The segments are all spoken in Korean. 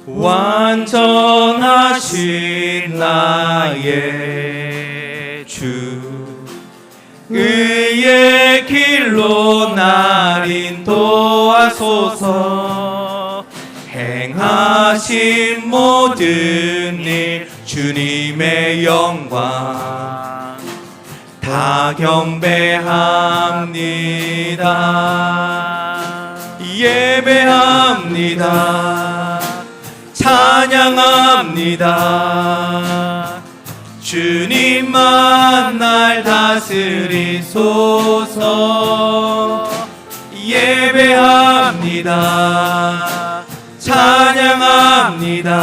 완전하신 나의 주, 의의 길로 날 인도하소서. 행하신 모든 일 주님의 영광 다 경배합니다. 예배합니다. 찬양합니다. 주님만 날 다스리소서. 예배합니다. 찬양합니다.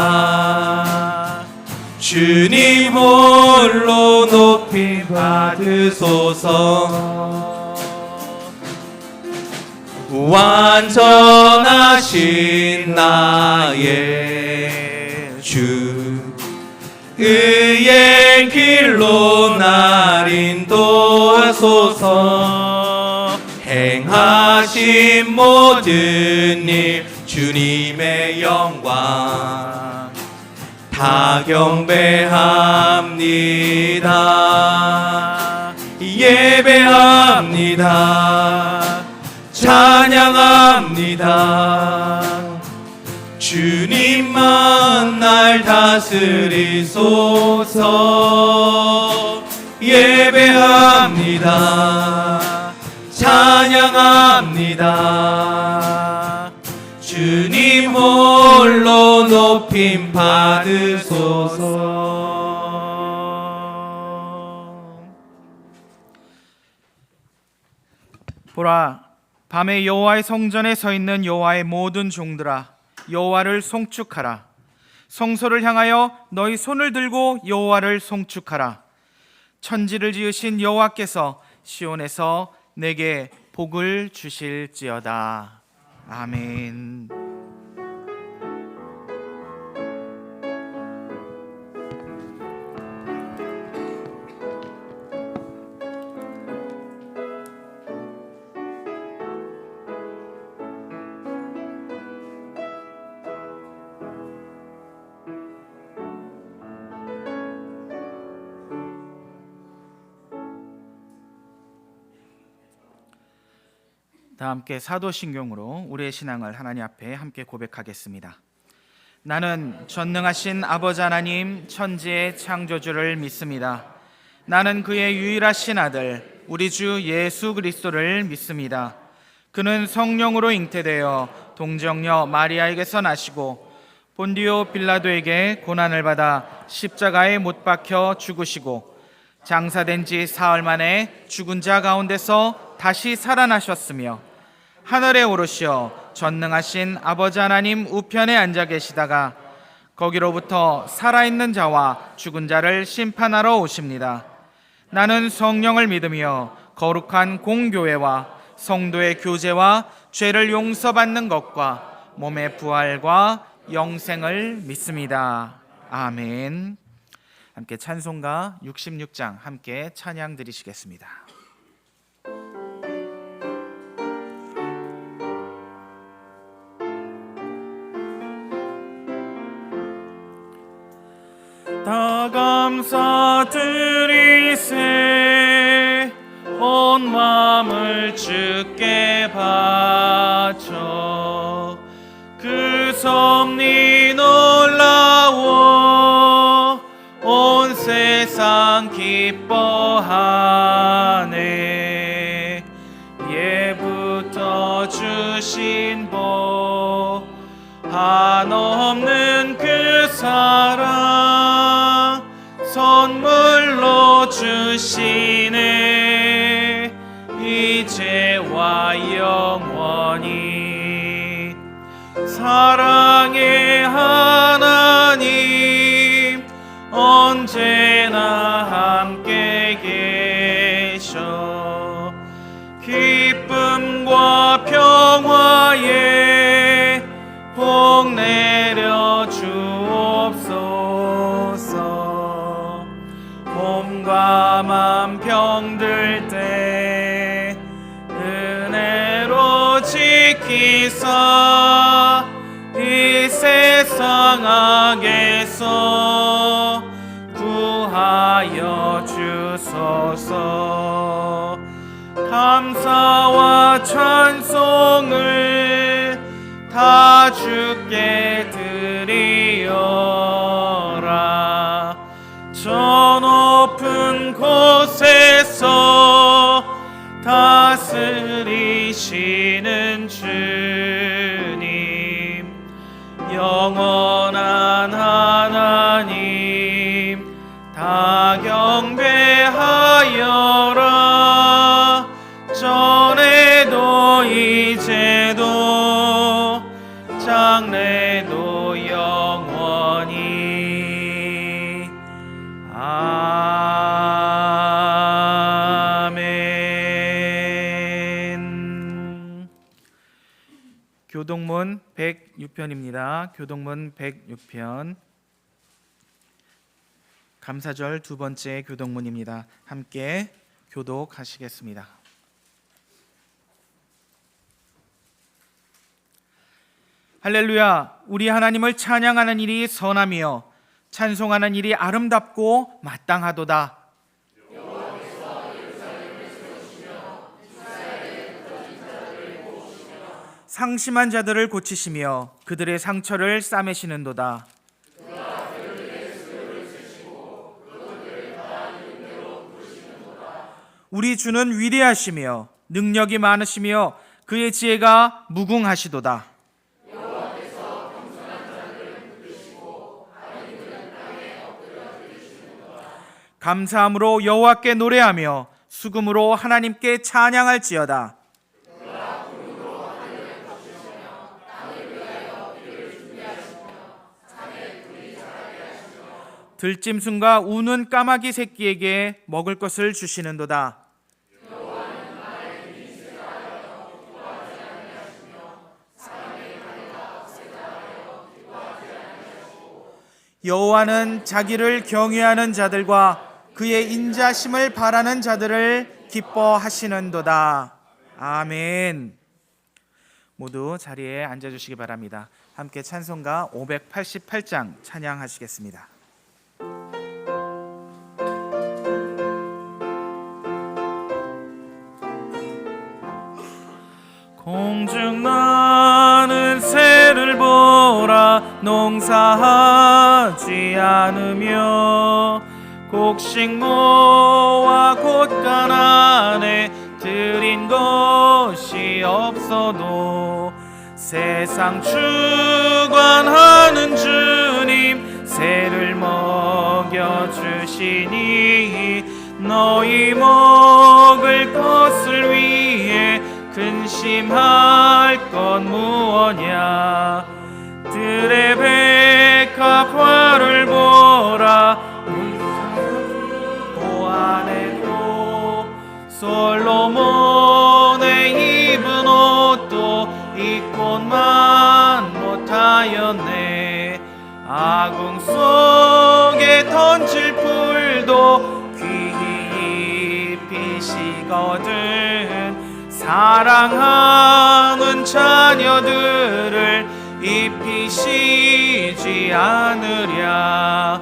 주님 홀로 높임 받으소서. 완전하신 나의 주, 의의 길로 날 인도하소서. 행하신 모든 일 주님의 영광 다 경배합니다. 예배합니다. 찬양합니다. 주님만 날 다스리소서. 예배합니다. 찬양합니다. 주님 홀로 높임 받으소서. 보라, 밤에 여호와의 성전에 서 있는 여호와의 모든 종들아, 여호와를 송축하라. 성소를 향하여 너희 손을 들고 여호와를 송축하라. 천지를 지으신 여호와께서 시온에서 내게 복을 주실지어다. 아멘. 다 함께 사도신경으로 우리의 신앙을 하나님 앞에 함께 고백하겠습니다. 나는 전능하신 아버지 하나님 천지의 창조주를 믿습니다. 나는 그의 유일하신 아들 우리 주 예수 그리스도를 믿습니다. 그는 성령으로 잉태되어 동정녀 마리아에게서 나시고 본디오 빌라도에게 고난을 받아 십자가에 못 박혀 죽으시고 장사된 지 사흘 만에 죽은 자 가운데서 다시 살아나셨으며 하늘에 오르시어 전능하신 아버지 하나님 우편에 앉아 계시다가 거기로부터 살아있는 자와 죽은 자를 심판하러 오십니다. 나는 성령을 믿으며 거룩한 공교회와 성도의 교제와 죄를 용서받는 것과 몸의 부활과 영생을 믿습니다. 아멘. 함께 찬송가 66장 함께 찬양 드리시겠습니다. 다 감사드리세 온 마음을 주께 바쳐 그 섭리 놀라워 온 세상 기뻐하네. 예부터 주신 복 한없는 그 사랑 선물로 주시네. 이제와 영원히 사랑의 하나님 언제나 함께 계셔 기쁨과 평화에 복 내려 주옵소서. 몸과 맘 병들 때 은혜로 지키사 이 세상 악에서 구하여 주소서. 감사와 찬송을 다 주께 드리어라. 저 높은 곳에서 다스리시는 주님, 영원한 하나님 다 경배하여라. 전에도 이제도 장래도 영원히. 아멘. 교동문 106편입니다. 교동문 106편 감사절 두 번째 교동문입니다. 함께 교독하시겠습니다. 할렐루야. 우리 하나님을 찬양하는 일이 선하며 찬송하는 일이 아름답고 마땅하도다. 상심한 자들을 고치시며 그들의 상처를 싸매시는도다. 우리 주는 위대하시며 능력이 많으시며 그의 지혜가 무궁하시도다. 감사함으로 여호와께 노래하며 수금으로 하나님께 찬양할지어다. 들짐승과 우는 까마귀 새끼에게 먹을 것을 주시는도다. 여호와는 자기를 경외하는 자들과 그의 인자심을 바라는 자들을 기뻐하시는도다. 아멘. 모두 자리에 앉아주시기 바랍니다. 함께 찬송가 588장 찬양하시겠습니다. 공중 나는 새를 보라. 농사하지 않으며 곡식 모아 곳간 안에 들인 것이 없어도 세상 주관하는 주님 새를 먹여주시니 너희 먹을 것을 위해 근심할 건 무엇냐. 들의 백합화를 보라. 보아내도 솔로몬의 입은 옷도 입고만 못하였네. 아궁 속에 던질 풀도 귀히 입히시거든. 사랑하는 자녀들을 입히시지 않으랴.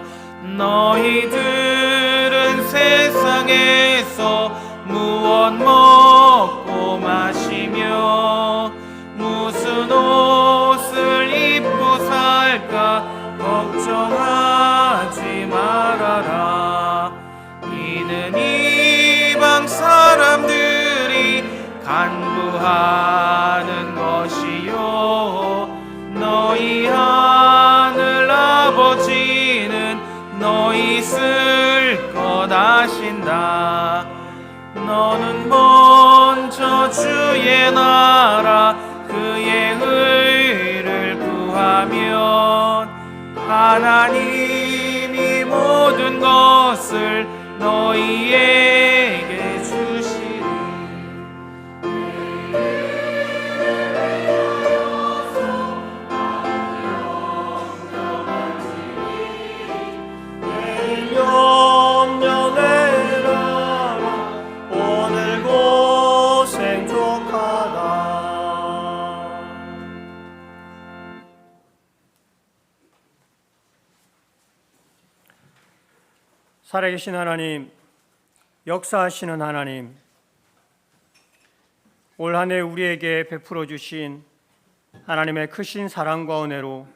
너희들은 세상에서 무엇 먹고 마시며 무슨 옷을 입고 살까 걱정하지 말아라. 이는 이방 사람들이 간구하는 것이요 너희 하늘 아버지는 너희 쓸 것 아신다. 너는 먼저 주의 나라 그의 의를 구하면 하나님이 모든 것을 너희에게 주시리. 살아계신 하나님, 역사하시는 하나님, 올 한 해 우리에게 베풀어 주신 하나님의 크신 사랑과 은혜로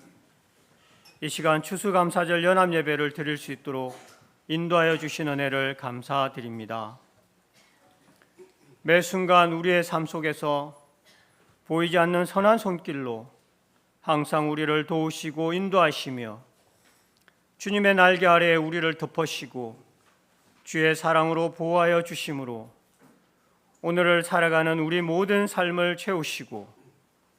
이 시간 추수감사절 연합예배를 드릴 수 있도록 인도하여 주신 은혜를 감사드립니다. 매 순간 우리의 삶 속에서 보이지 않는 선한 손길로 항상 우리를 도우시고 인도하시며 주님의 날개 아래에 우리를 덮으시고 주의 사랑으로 보호하여 주심으로 오늘을 살아가는 우리 모든 삶을 채우시고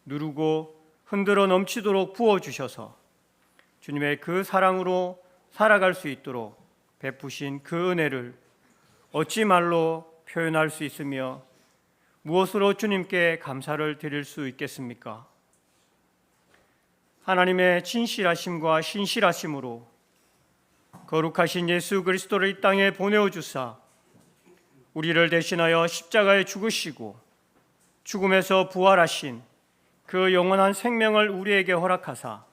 누르고 흔들어 넘치도록 부어주셔서 주님의 그 사랑으로 살아갈 수 있도록 베푸신 그 은혜를 어찌 말로 표현할 수 있으며 무엇으로 주님께 감사를 드릴 수 있겠습니까? 하나님의 진실하심과 신실하심으로 거룩하신 예수 그리스도를 이 땅에 보내어 주사 우리를 대신하여 십자가에 죽으시고 죽음에서 부활하신 그 영원한 생명을 우리에게 허락하사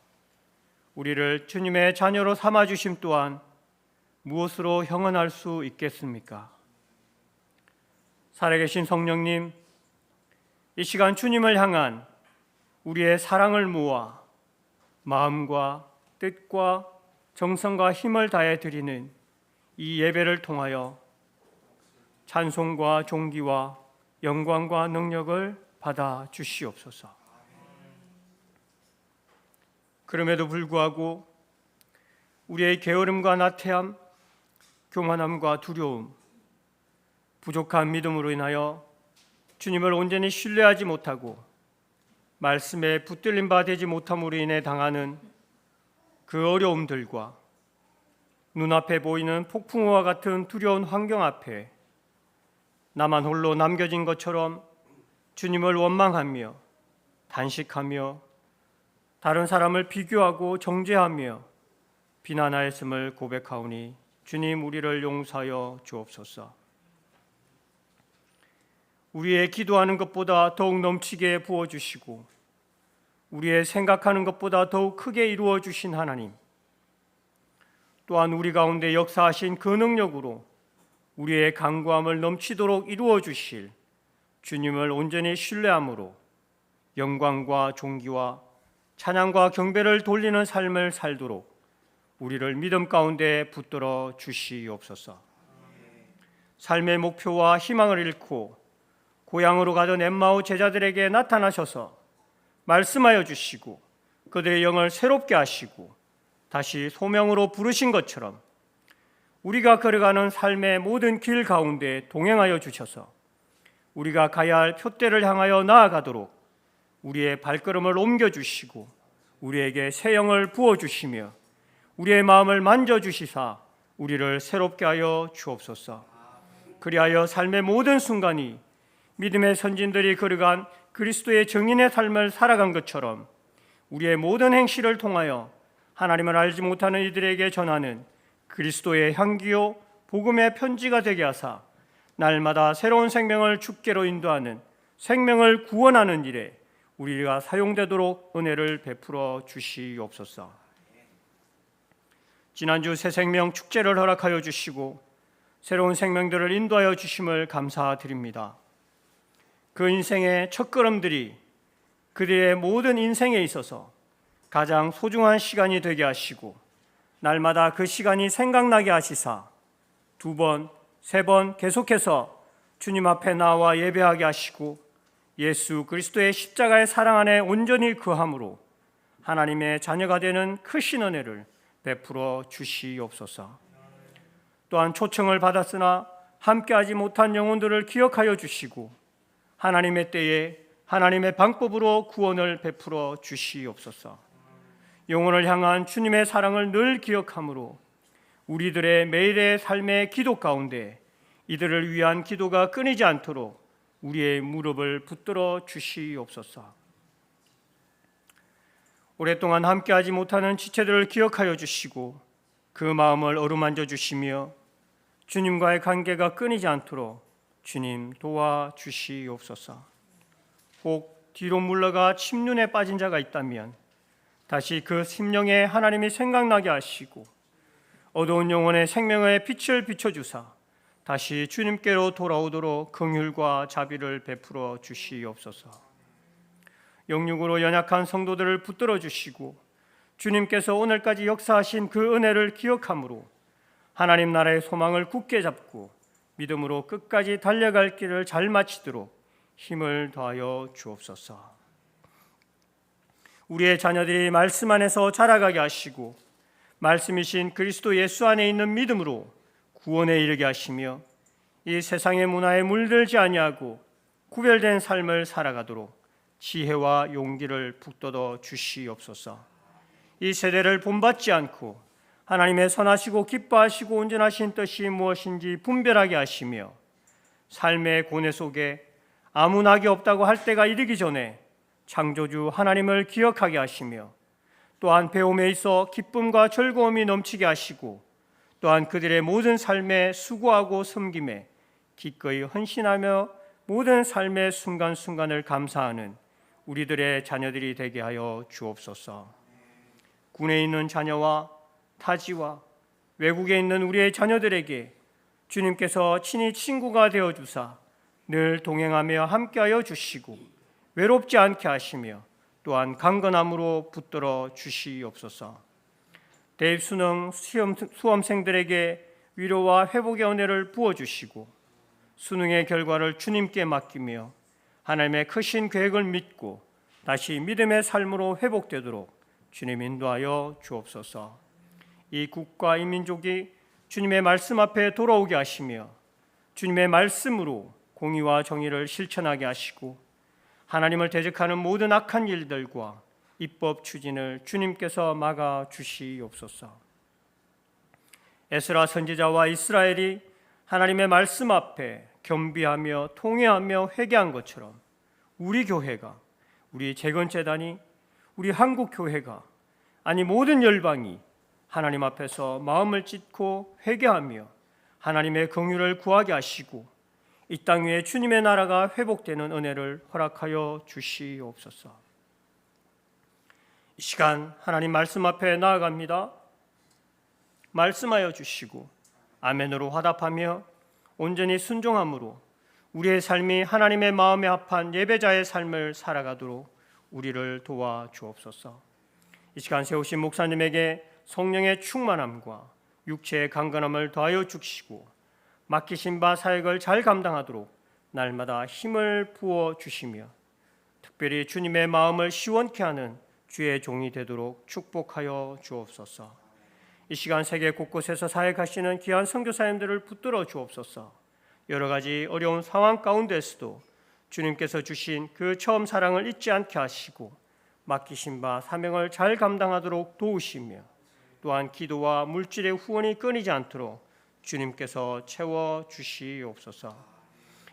우리를 주님의 자녀로 삼아 주심 또한 무엇으로 형언할 수 있겠습니까? 살아계신 성령님, 이 시간 주님을 향한 우리의 사랑을 모아 마음과 뜻과 정성과 힘을 다해 드리는 이 예배를 통하여 찬송과 존귀와 영광과 능력을 받아 주시옵소서. 그럼에도 불구하고 우리의 게으름과 나태함, 교만함과 두려움, 부족한 믿음으로 인하여 주님을 온전히 신뢰하지 못하고 말씀에 붙들림 바 되지 못함으로 인해 당하는 그 어려움들과 눈앞에 보이는 폭풍우와 같은 두려운 환경 앞에 나만 홀로 남겨진 것처럼 주님을 원망하며 단식하며 다른 사람을 비교하고 정죄하며 비난하였음을 고백하오니 주님 우리를 용서하여 주옵소서. 우리의 기도하는 것보다 더욱 넘치게 부어주시고 우리의 생각하는 것보다 더욱 크게 이루어 주신 하나님, 또한 우리 가운데 역사하신 그 능력으로 우리의 간구함을 넘치도록 이루어 주실 주님을 온전히 신뢰함으로 영광과 존귀와 찬양과 경배를 돌리는 삶을 살도록 우리를 믿음 가운데 붙들어 주시옵소서. 삶의 목표와 희망을 잃고 고향으로 가던 엠마오 제자들에게 나타나셔서 말씀하여 주시고 그들의 영을 새롭게 하시고 다시 소명으로 부르신 것처럼 우리가 걸어가는 삶의 모든 길 가운데 동행하여 주셔서 우리가 가야 할 표대를 향하여 나아가도록 우리의 발걸음을 옮겨주시고 우리에게 새 영을 부어주시며 우리의 마음을 만져주시사 우리를 새롭게 하여 주옵소서. 그리하여 삶의 모든 순간이 믿음의 선진들이 걸어간 그리스도의 정인의 삶을 살아간 것처럼 우리의 모든 행실을 통하여 하나님을 알지 못하는 이들에게 전하는 그리스도의 향기요 복음의 편지가 되게 하사 날마다 새로운 생명을 주께로 인도하는 생명을 구원하는 일에 우리가 사용되도록 은혜를 베풀어 주시옵소서. 지난주 새 생명 축제를 허락하여 주시고 새로운 생명들을 인도하여 주심을 감사드립니다. 그 인생의 첫걸음들이 그들의 모든 인생에 있어서 가장 소중한 시간이 되게 하시고 날마다 그 시간이 생각나게 하시사 2번, 3번 계속해서 주님 앞에 나와 예배하게 하시고 예수 그리스도의 십자가의 사랑 안에 온전히 거함으로 하나님의 자녀가 되는 크신 은혜를 베풀어 주시옵소서. 또한 초청을 받았으나 함께하지 못한 영혼들을 기억하여 주시고 하나님의 때에 하나님의 방법으로 구원을 베풀어 주시옵소서. 영혼을 향한 주님의 사랑을 늘 기억함으로 우리들의 매일의 삶의 기도 가운데 이들을 위한 기도가 끊이지 않도록 우리의 무릎을 붙들어 주시옵소서. 오랫동안 함께하지 못하는 지체들을 기억하여 주시고 그 마음을 어루만져 주시며 주님과의 관계가 끊이지 않도록 주님 도와주시옵소서. 혹 뒤로 물러가 침륜에 빠진 자가 있다면 다시 그 심령에 하나님이 생각나게 하시고 어두운 영혼의 생명의 빛을 비춰주사 다시 주님께로 돌아오도록 긍휼과 자비를 베풀어 주시옵소서. 영육으로 연약한 성도들을 붙들어 주시고 주님께서 오늘까지 역사하신 그 은혜를 기억함으로 하나님 나라의 소망을 굳게 잡고 믿음으로 끝까지 달려갈 길을 잘 마치도록 힘을 더하여 주옵소서. 우리의 자녀들이 말씀 안에서 자라가게 하시고 말씀이신 그리스도 예수 안에 있는 믿음으로 구원에 이르게 하시며 이 세상의 문화에 물들지 아니하고 구별된 삶을 살아가도록 지혜와 용기를 북돋워 주시옵소서. 이 세대를 본받지 않고 하나님의 선하시고 기뻐하시고 온전하신 뜻이 무엇인지 분별하게 하시며 삶의 고뇌 속에 아무 낙이 없다고 할 때가 이르기 전에 창조주 하나님을 기억하게 하시며 또한 배움에 있어 기쁨과 즐거움이 넘치게 하시고 또한 그들의 모든 삶에 수고하고 섬김에 기꺼이 헌신하며 모든 삶의 순간순간을 감사하는 우리들의 자녀들이 되게 하여 주옵소서. 군에 있는 자녀와 타지와 외국에 있는 우리의 자녀들에게 주님께서 친히 친구가 되어주사 늘 동행하며 함께하여 주시고 외롭지 않게 하시며 또한 강건함으로 붙들어 주시옵소서. 대입수능 수험생들에게 위로와 회복의 은혜를 부어주시고 수능의 결과를 주님께 맡기며 하나님의 크신 계획을 믿고 다시 믿음의 삶으로 회복되도록 주님 인도하여 주옵소서. 이 국가 이 민족이 주님의 말씀 앞에 돌아오게 하시며 주님의 말씀으로 공의와 정의를 실천하게 하시고 하나님을 대적하는 모든 악한 일들과 입법 추진을 주님께서 막아 주시옵소서. 에스라 선지자와 이스라엘이 하나님의 말씀 앞에 겸비하며 통회하며 회개한 것처럼 우리 교회가, 우리 재건재단이, 우리 한국교회가, 아니 모든 열방이 하나님 앞에서 마음을 찢고 회개하며 하나님의 긍휼을 구하게 하시고 이 땅 위에 주님의 나라가 회복되는 은혜를 허락하여 주시옵소서. 이 시간 하나님 말씀 앞에 나아갑니다. 말씀하여 주시고 아멘으로 화답하며 온전히 순종함으로 우리의 삶이 하나님의 마음에 합한 예배자의 삶을 살아가도록 우리를 도와주옵소서. 이 시간 세우신 목사님에게 성령의 충만함과 육체의 강건함을 더하여 주시고 맡기신 바 사역을 잘 감당하도록 날마다 힘을 부어 주시며 특별히 주님의 마음을 시원케 하는 주의 종이 되도록 축복하여 주옵소서. 이 시간 세계 곳곳에서 사역하시는 귀한 선교사님들을 붙들어 주옵소서. 여러 가지 어려운 상황 가운데서도 주님께서 주신 그 처음 사랑을 잊지 않게 하시고 맡기신 바 사명을 잘 감당하도록 도우시며 또한 기도와 물질의 후원이 끊이지 않도록 주님께서 채워 주시옵소서.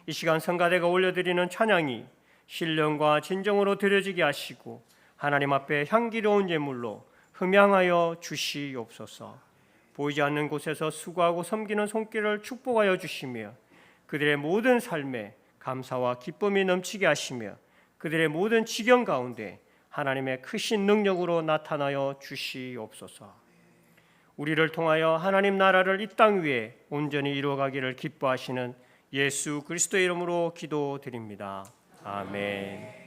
이 시간 성가대가 올려드리는 찬양이 신령과 진정으로 드려지게 하시고 하나님 앞에 향기로운 제물로 흠양하여 주시옵소서. 보이지 않는 곳에서 수고하고 섬기는 손길을 축복하여 주시며 그들의 모든 삶에 감사와 기쁨이 넘치게 하시며 그들의 모든 지경 가운데 하나님의 크신 능력으로 나타나여 주시옵소서. 우리를 통하여 하나님 나라를 이 땅 위에 온전히 이루어가기를 기뻐하시는 예수 그리스도의 이름으로 기도드립니다. 아멘.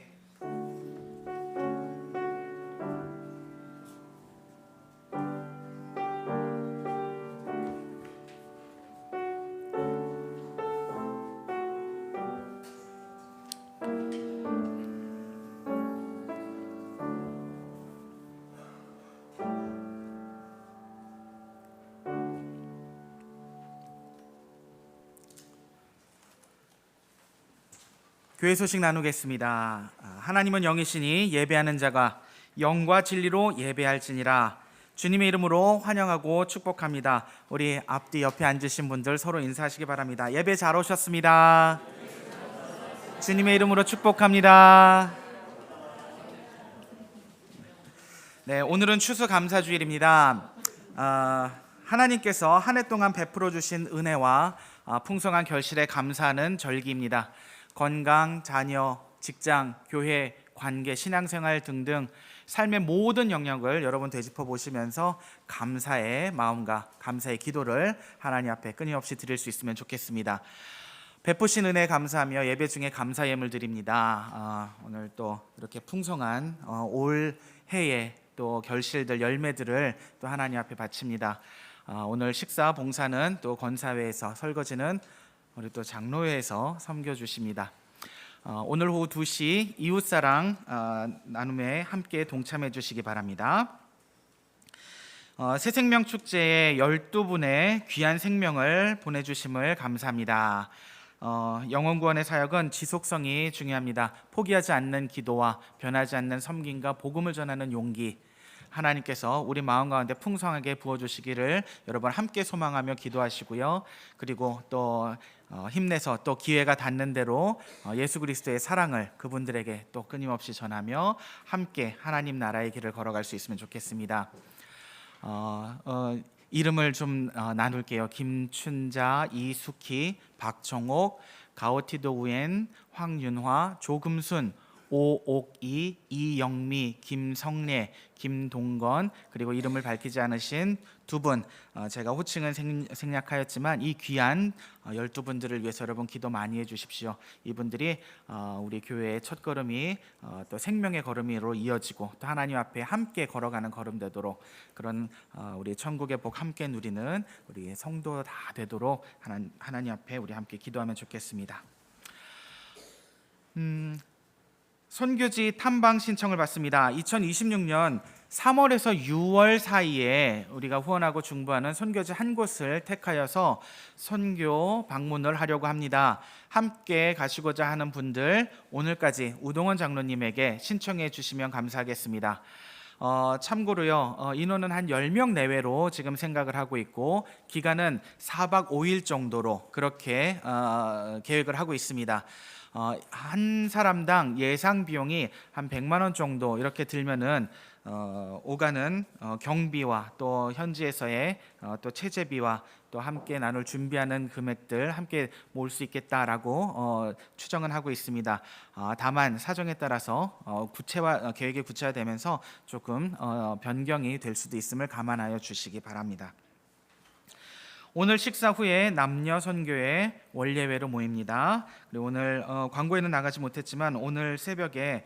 교회 소식 나누겠습니다. 하나님은 영이시니 예배하는 자가 영과 진리로 예배할지니라. 주님의 이름으로 환영하고 축복합니다. 우리 앞뒤 옆에 앉으신 분들 서로 인사하시기 바랍니다. 예배 잘 오셨습니다. 주님의 이름으로 축복합니다. 네, 오늘은 추수감사주일입니다. 하나님께서 한 해 동안 베풀어 주신 은혜와 풍성한 결실에 감사하는 절기입니다. 건강, 자녀, 직장, 교회, 관계, 신앙생활 등등 삶의 모든 영역을 여러분 되짚어 보시면서 감사의 마음과 감사의 기도를 하나님 앞에 끊임없이 드릴 수 있으면 좋겠습니다. 베푸신 은혜 감사하며 예배 중에 감사 예물 드립니다. 오늘 또 이렇게 풍성한 올 해의 또 결실들 열매들을 또 하나님 앞에 바칩니다. 오늘 식사 봉사는 또 권사회에서, 설거지는 우리 또 장로회에서 섬겨주십니다. 오늘 오후 2시 이웃사랑 나눔에 함께 동참해 주시기 바랍니다. 새생명 축제에 12분의 귀한 생명을 보내주심을 감사합니다. 영혼구원의 사역은 지속성이 중요합니다. 포기하지 않는 기도와 변하지 않는 섬김과 복음을 전하는 용기, 하나님께서 우리 마음 가운데 풍성하게 부어주시기를 여러분 함께 소망하며 기도하시고요. 그리고 또 힘내서 또 기회가 닿는 대로 예수 그리스도의 사랑을 그분들에게 또 끊임없이 전하며 함께 하나님 나라의 길을 걸어갈 수 있으면 좋겠습니다. 이름을 좀 나눌게요. 김춘자, 이숙희, 박정옥, 가오티도 우엔, 황윤화, 조금순, 오옥이, 이영미, 김성래, 김동건, 그리고 이름을 밝히지 않으신 두 분, 제가 호칭은 생략하였지만 이 귀한 12분들을 위해서 여러분 기도 많이 해주십시오. 이분들이 우리 교회의 첫걸음이 또 생명의 걸음으로 이어지고 또 하나님 앞에 함께 걸어가는 걸음 되도록, 그런 우리 천국의 복 함께 누리는 우리 성도 다 되도록 하나님 앞에 우리 함께 기도하면 좋겠습니다. 선교지 탐방 신청을 받습니다. 2026년 3월에서 6월 사이에 우리가 후원하고 중보하는 선교지 한 곳을 택하여서 선교 방문을 하려고 합니다. 함께 가시고자 하는 분들 오늘까지 우동원 장로님에게 신청해 주시면 감사하겠습니다. 참고로요, 인원은 한 10명 내외로 지금 생각을 하고 있고 기간은 4박 5일 정도로 그렇게 계획을 하고 있습니다. 한 사람당 예상 비용이 한 100만 원 정도 이렇게 들면은 오가는 경비와 또 현지에서의 또 체재비와 또 함께 나눌 준비하는 금액들 함께 모을 수 있겠다라고 추정은 하고 있습니다. 다만 사정에 따라서 계획이 구체화되면서 조금 변경이 될 수도 있음을 감안하여 주시기 바랍니다. 오늘 식사 후에 남녀 선교회 원례회로 모입니다. 그리고 오늘 광고에는 나가지 못했지만 오늘 새벽에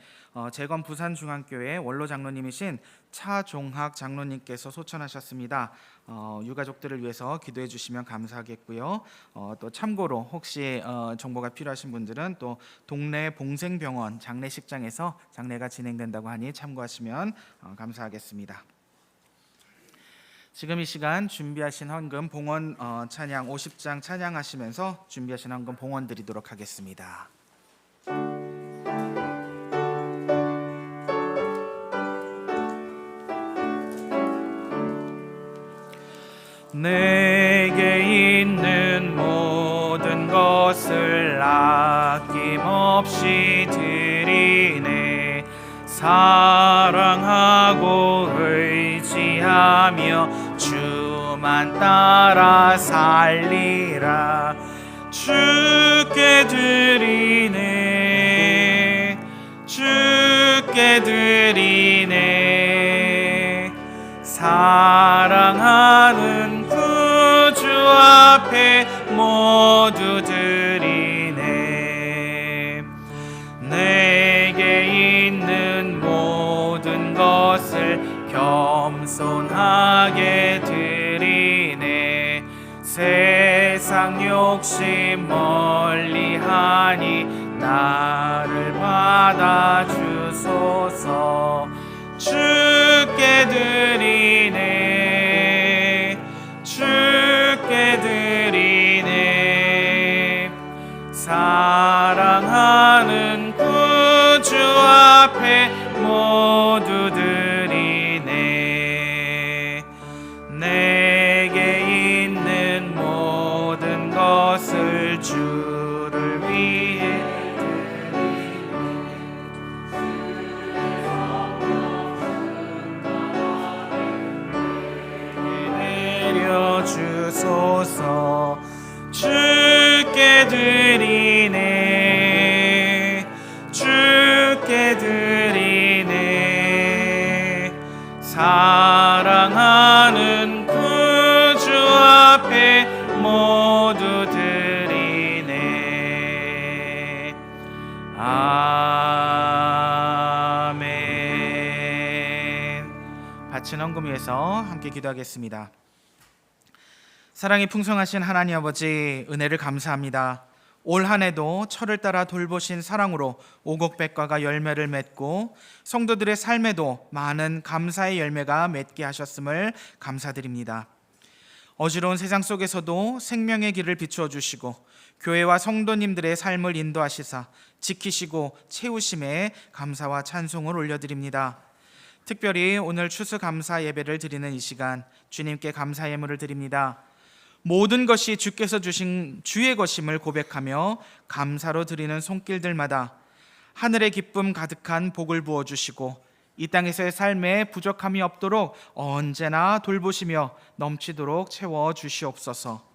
재건 부산중앙교회 원로 장로님이신 차종학 장로님께서 소천하셨습니다. 유가족들을 위해서 기도해 주시면 감사하겠고요. 또 참고로 혹시 정보가 필요하신 분들은 또 동네 봉생병원 장례식장에서 장례가 진행된다고 하니 참고하시면 감사하겠습니다. 지금 이 시간 준비하신 헌금 봉헌 찬양 50장 찬양하시면서 준비하신 헌금 봉헌 드리도록 하겠습니다. 내게 있는 모든 것을 아낌없이 드리네. 사랑하고 의지하며 주만 따라 살리라. 주께 드리네, 주께 드리네. 사랑하는 구주 앞에 모두 드리네. 내게 있는 모든 것을 겸손하게 드리네. 세상 욕심 멀리하니 나를 받아주소서. 주께 드리네, 주께 드리네. 사랑하는 구주 앞에 모두 드리네. 내게 있는 모든 것을 주를 위해 주소서. 주께 드리네, 주께 드리네. 사랑하는 구주 앞에 모두 드리네. 아멘. 바친 헌금 위에서 함께 기도하겠습니다. 사랑이 풍성하신 하나님 아버지, 은혜를 감사합니다. 올 한 해도 철을 따라 돌보신 사랑으로 오곡백과가 열매를 맺고 성도들의 삶에도 많은 감사의 열매가 맺게 하셨음을 감사드립니다. 어지러운 세상 속에서도 생명의 길을 비추어 주시고 교회와 성도님들의 삶을 인도하시사 지키시고 채우심에 감사와 찬송을 올려드립니다. 특별히 오늘 추수감사 예배를 드리는 이 시간 주님께 감사 예물을 드립니다. 모든 것이 주께서 주신 주의 것임을 고백하며 감사로 드리는 손길들마다 하늘의 기쁨 가득한 복을 부어주시고 이 땅에서의 삶에 부족함이 없도록 언제나 돌보시며 넘치도록 채워주시옵소서.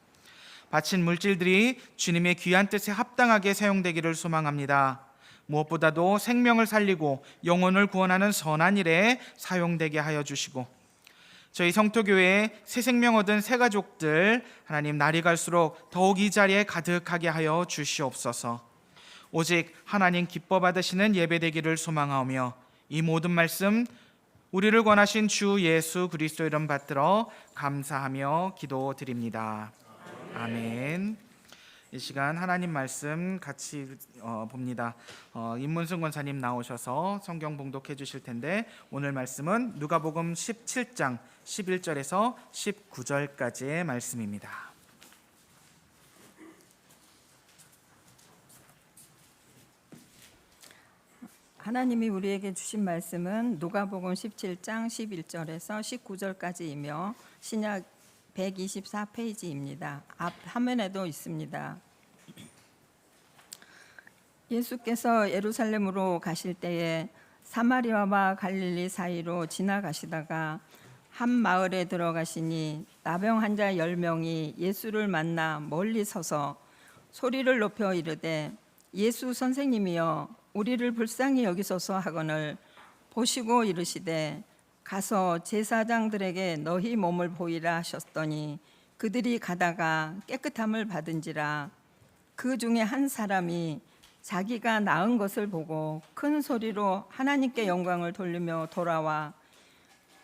바친 물질들이 주님의 귀한 뜻에 합당하게 사용되기를 소망합니다. 무엇보다도 생명을 살리고 영혼을 구원하는 선한 일에 사용되게 하여 주시고 저희 성토교회에 새 생명 얻은 새 가족들 하나님 날이 갈수록 더욱 이 자리에 가득하게 하여 주시옵소서. 오직 하나님 기뻐 받으시는 예배되기를 소망하오며 이 모든 말씀 우리를 권하신 주 예수 그리스도 이름 받들어 감사하며 기도드립니다. 아멘. 이 시간 하나님 말씀 같이 봅니다. 임문승 권사님 나오셔서 성경 봉독해 주실 텐데 오늘 말씀은 누가복음 17장 11절에서 19절까지의 말씀입니다. 하나님이 우리에게 주신 말씀은 누가복음 17장 11절에서 19절까지이며 신약 124페이지입니다. 앞 화면에도 있습니다. 예수께서 예루살렘으로 가실 때에 사마리아와 갈릴리 사이로 지나가시다가 한 마을에 들어가시니 나병 환자 10명이 예수를 만나 멀리 서서 소리를 높여 이르되 예수 선생님이여 우리를 불쌍히 여기소서 하거늘 보시고 이르시되 가서 제사장들에게 너희 몸을 보이라 하셨더니 그들이 가다가 깨끗함을 받은지라. 그 중에 한 사람이 자기가 나은 것을 보고 큰 소리로 하나님께 영광을 돌리며 돌아와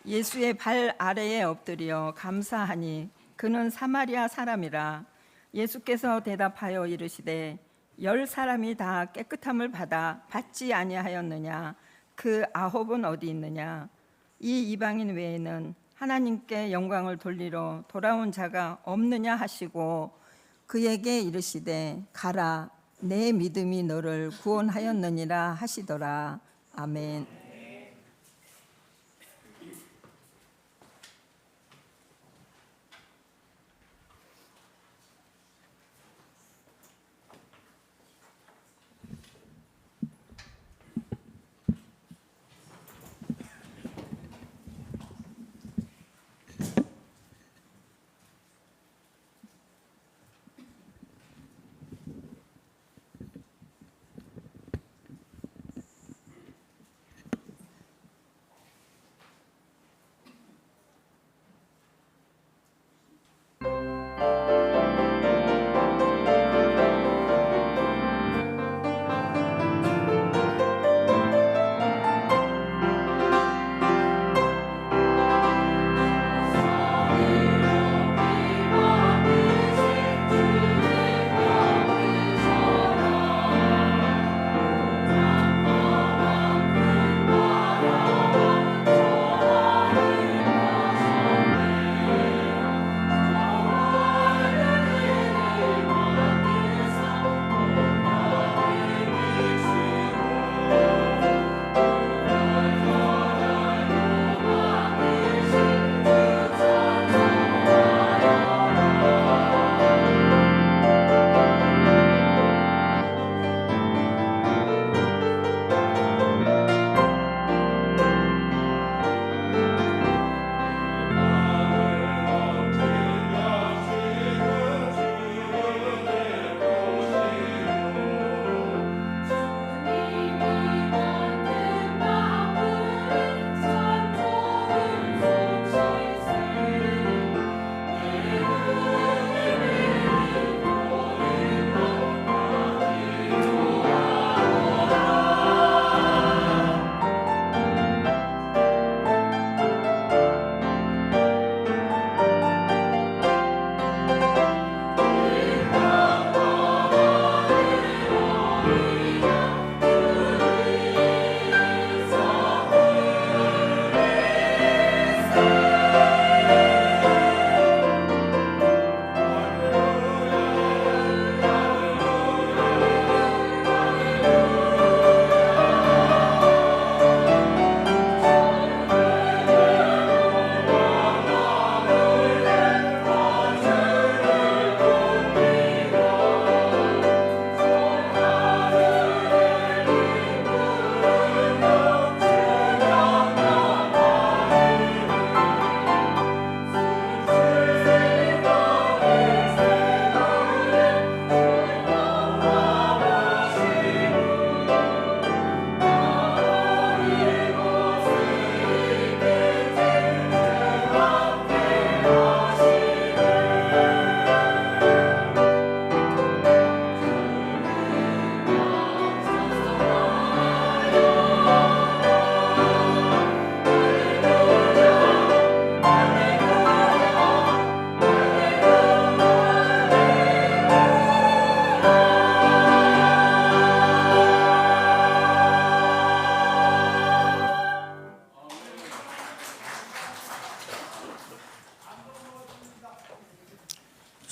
예수의 발 아래에 엎드려 감사하니 그는 사마리아 사람이라. 예수께서 대답하여 이르시되 10사람이 다 깨끗함을 받지 아니하였느냐? 그 9은 어디 있느냐? 이 이방인 외에는 하나님께 영광을 돌리러 돌아온 자가 없느냐 하시고 그에게 이르시되 가라 내 믿음이 너를 구원하였느니라 하시더라. 아멘.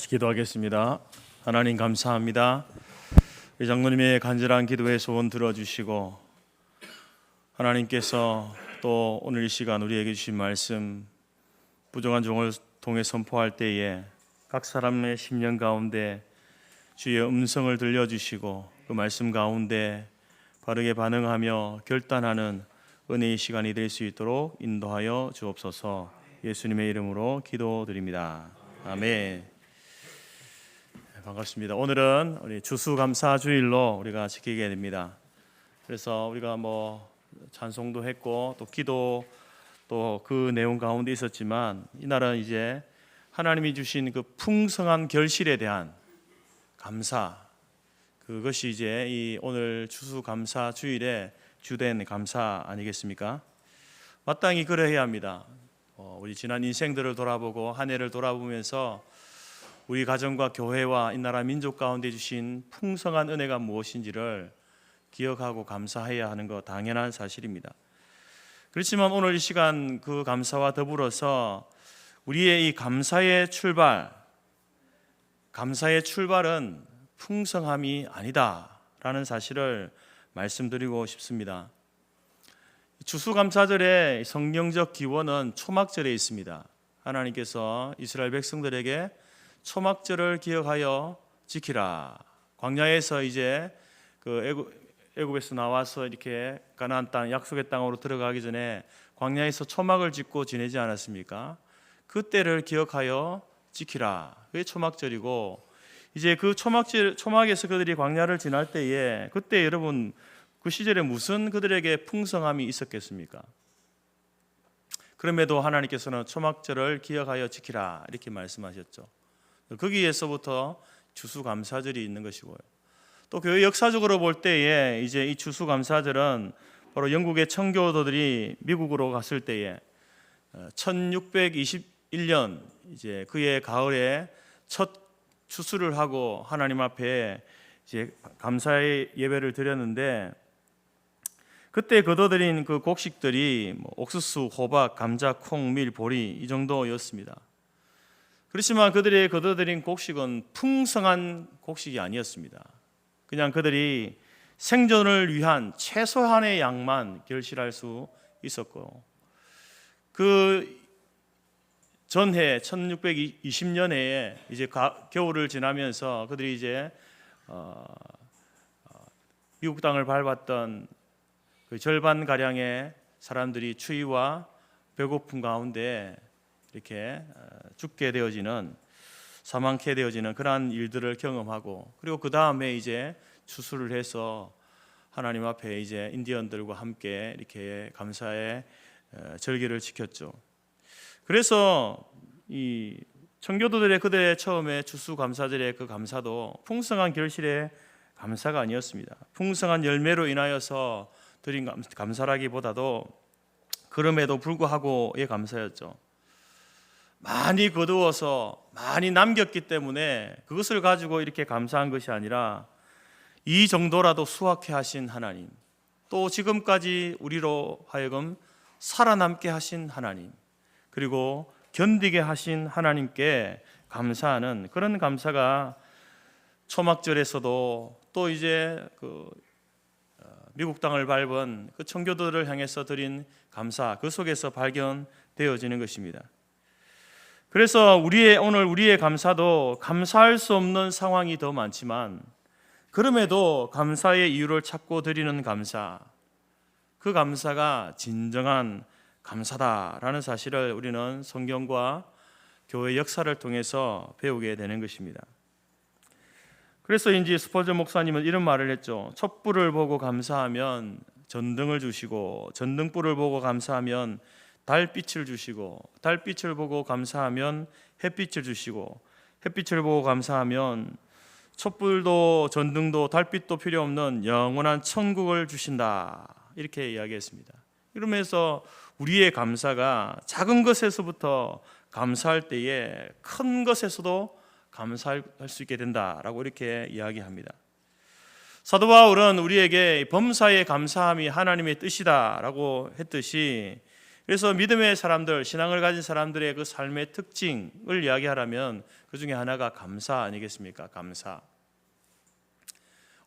같이 기도하겠습니다. 하나님 감사합니다. 우리 장로님의 간절한 기도의 소원 들어주시고 하나님께서 또 오늘 이 시간 우리에게 주신 말씀 부정한 종을 통해 선포할 때에 각 사람의 심령 가운데 주의 음성을 들려주시고 그 말씀 가운데 바르게 반응하며 결단하는 은혜의 시간이 될 수 있도록 인도하여 주옵소서. 예수님의 이름으로 기도드립니다. 아멘. 반갑습니다. 오늘은 우리 추수감사주일로 우리가 지키게 됩니다. 그래서 우리가 찬송도 했고 또 기도 또 그 내용 가운데 있었지만 이날은 이제 하나님이 주신 그 풍성한 결실에 대한 감사, 그것이 이제 이 오늘 추수감사주일의 주된 감사 아니겠습니까? 마땅히 그러해야 합니다. 우리 지난 인생들을 돌아보고 한 해를 돌아보면서 우리 가정과 교회와 이 나라 민족 가운데 주신 풍성한 은혜가 무엇인지를 기억하고 감사해야 하는 것 당연한 사실입니다. 그렇지만 오늘 이 시간 그 감사와 더불어서 우리의 이 감사의 출발은 풍성함이 아니다라는 사실을 말씀드리고 싶습니다. 추수감사절의 성경적 기원은 초막절에 있습니다. 하나님께서 이스라엘 백성들에게 초막절을 기억하여 지키라. 광야에서 이제 그 애굽에서 나와서 이렇게 가나안 땅 약속의 땅으로 들어가기 전에 광야에서 초막을 짓고 지내지 않았습니까? 그때를 기억하여 지키라. 그게 초막절이고 이제 그 초막에서 그들이 광야를 지날 때에 그때 여러분 그 시절에 무슨 그들에게 풍성함이 있었겠습니까? 그럼에도 하나님께서는 초막절을 기억하여 지키라 이렇게 말씀하셨죠. 거기에서부터 추수감사절이 있는 것이고요. 또 교회 역사적으로 볼 때에 이제 이 추수감사절은 바로 영국의 청교도들이 미국으로 갔을 때에 1621년 이제 그의 가을에 첫 추수를 하고 하나님 앞에 이제 감사의 예배를 드렸는데 그때 거둬들인 그 곡식들이 옥수수, 호박, 감자, 콩, 밀, 보리 이 정도였습니다. 그렇지만 그들의 거둬들인 곡식은 풍성한 곡식이 아니었습니다. 그냥 그들이 생존을 위한 최소한의 양만 결실할 수 있었고 그 전해 1620년에 이제 겨울을 지나면서 그들이 이제 미국 땅을 밟았던 그 절반 가량의 사람들이 추위와 배고픔 가운데 이렇게 죽게 되어지는 사망케 되어지는 그러한 일들을 경험하고 그리고 그 다음에 이제 추수를 해서 하나님 앞에 이제 인디언들과 함께 이렇게 감사의 절기를 지켰죠. 그래서 이 청교도들의 그들의 처음에 추수감사절의 그 감사도 풍성한 결실의 감사가 아니었습니다. 풍성한 열매로 인하여서 드린 감사라기보다도 그럼에도 불구하고의 감사였죠. 많이 거두어서 많이 남겼기 때문에 그것을 가지고 이렇게 감사한 것이 아니라 이 정도라도 수확해 하신 하나님, 또 지금까지 우리로 하여금 살아남게 하신 하나님, 그리고 견디게 하신 하나님께 감사하는 그런 감사가 초막절에서도 또 이제 미국 땅을 밟은 그 청교도들을 향해서 드린 감사, 그 속에서 발견되어지는 것입니다. 그래서 오늘 우리의 감사도 감사할 수 없는 상황이 더 많지만 그럼에도 감사의 이유를 찾고 드리는 감사, 그 감사가 진정한 감사다라는 사실을 우리는 성경과 교회 역사를 통해서 배우게 되는 것입니다. 그래서 인지 스펄전 목사님은 이런 말을 했죠. 촛불을 보고 감사하면 전등을 주시고 전등불을 보고 감사하면 달빛을 주시고 달빛을 보고 감사하면 햇빛을 주시고 햇빛을 보고 감사하면 촛불도 전등도 달빛도 필요 없는 영원한 천국을 주신다 이렇게 이야기했습니다. 이러면서 우리의 감사가 작은 것에서부터 감사할 때에 큰 것에서도 감사할 수 있게 된다라고 이렇게 이야기합니다. 사도 바울은 우리에게 범사에 감사함이 하나님의 뜻이다라고 했듯이 그래서 믿음의 사람들, 신앙을 가진 사람들의 그 삶의 특징을 이야기하라면 그 중에 하나가 감사 아니겠습니까? 감사.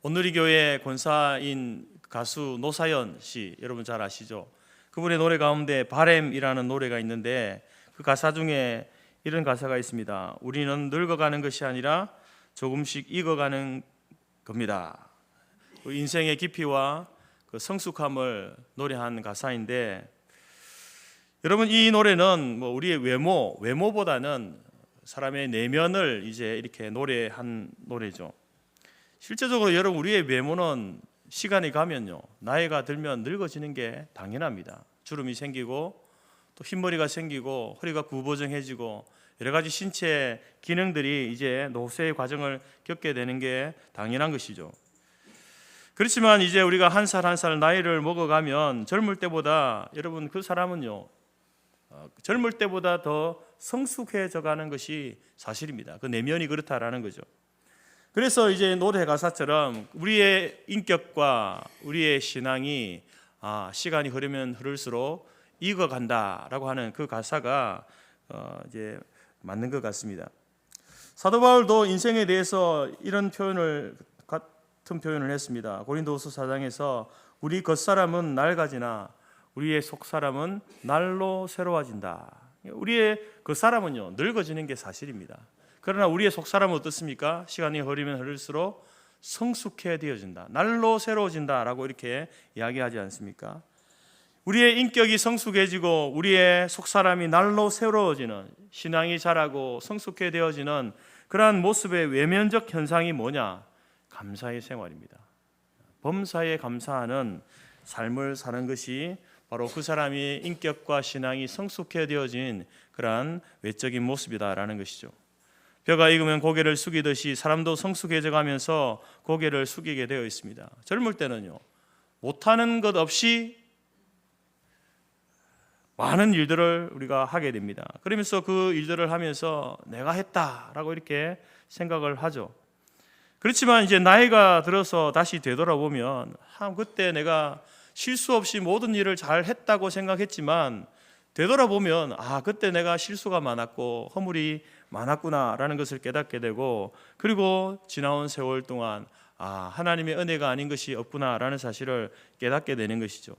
온누리 교회 권사인 가수 노사연 씨, 여러분 잘 아시죠? 그분의 노래 가운데 바램이라는 노래가 있는데 그 가사 중에 이런 가사가 있습니다. 우리는 늙어가는 것이 아니라 조금씩 익어가는 겁니다. 그 인생의 깊이와 그 성숙함을 노래한 가사인데, 여러분 이 노래는 뭐 우리의 외모보다는 사람의 내면을 이제 이렇게 노래한 노래죠. 실제적으로 여러분 우리의 외모는 시간이 가면요, 나이가 들면 늙어지는 게 당연합니다. 주름이 생기고 또 흰머리가 생기고 허리가 구부정해지고 여러 가지 신체 기능들이 이제 노쇠의 과정을 겪게 되는 게 당연한 것이죠. 그렇지만 이제 우리가 한 살 한 살 나이를 먹어가면 젊을 때보다, 여러분 그 사람은요, 젊을 때보다 더 성숙해져 가는 것이 사실입니다. 그 내면이 그렇다라는 거죠. 그래서 이제 노래 가사처럼 우리의 인격과 우리의 신앙이 시간이 흐르면 흐를수록 익어간다라고 하는 그 가사가 이제 맞는 것 같습니다. 사도 바울도 인생에 대해서 이런 같은 표현을 했습니다. 고린도후서 4장에서 우리 겉사람은 낡아지나 우리의 속사람은 날로 새로워진다. 우리의 겉사람은요, 늙어지는 게 사실입니다. 그러나 우리의 속사람은 어떻습니까? 시간이 흐르면 흐를수록 성숙해 되어진다, 날로 새로워진다라고 이렇게 이야기하지 않습니까? 우리의 인격이 성숙해지고 우리의 속사람이 날로 새로워지는, 신앙이 자라고 성숙해 되어지는 그러한 모습의 외면적 현상이 뭐냐? 감사의 생활입니다. 범사에 감사하는 삶을 사는 것이 바로 그 사람의 인격과 신앙이 성숙해 되어진 그러한 외적인 모습이다라는 것이죠. 벼가 익으면 고개를 숙이듯이 사람도 성숙해져 가면서 고개를 숙이게 되어 있습니다. 젊을 때는요, 못하는 것 없이 많은 일들을 우리가 하게 됩니다. 그러면서 그 일들을 하면서 내가 했다라고 이렇게 생각을 하죠. 그렇지만 이제 나이가 들어서 다시 되돌아보면 그때 내가 실수 없이 모든 일을 잘 했다고 생각했지만 되돌아보면 그때 내가 실수가 많았고 허물이 많았구나라는 것을 깨닫게 되고, 그리고 지나온 세월 동안 하나님의 은혜가 아닌 것이 없구나라는 사실을 깨닫게 되는 것이죠.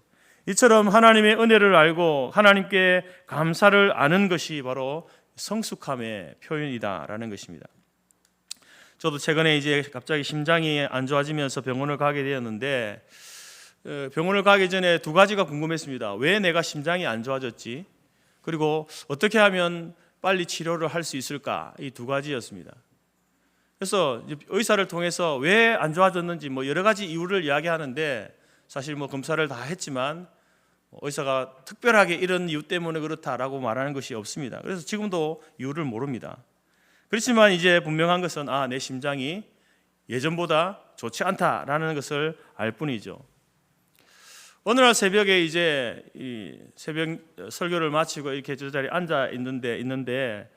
이처럼 하나님의 은혜를 알고 하나님께 감사를 아는 것이 바로 성숙함의 표현이다라는 것입니다. 저도 최근에 이제 갑자기 심장이 안 좋아지면서 병원을 가게 되었는데, 병원을 가기 전에 두 가지가 궁금했습니다. 왜 내가 심장이 안 좋아졌지? 그리고 어떻게 하면 빨리 치료를 할 수 있을까? 이 두 가지였습니다. 그래서 의사를 통해서 왜 안 좋아졌는지 여러 가지 이유를 이야기하는데, 사실 검사를 다 했지만 의사가 특별하게 이런 이유 때문에 그렇다라고 말하는 것이 없습니다. 그래서 지금도 이유를 모릅니다. 그렇지만 이제 분명한 것은 내 심장이 예전보다 좋지 않다라는 것을 알 뿐이죠. 어느 날 새벽에 이제 이 새벽 설교를 마치고 이렇게 저 자리에 앉아 있는데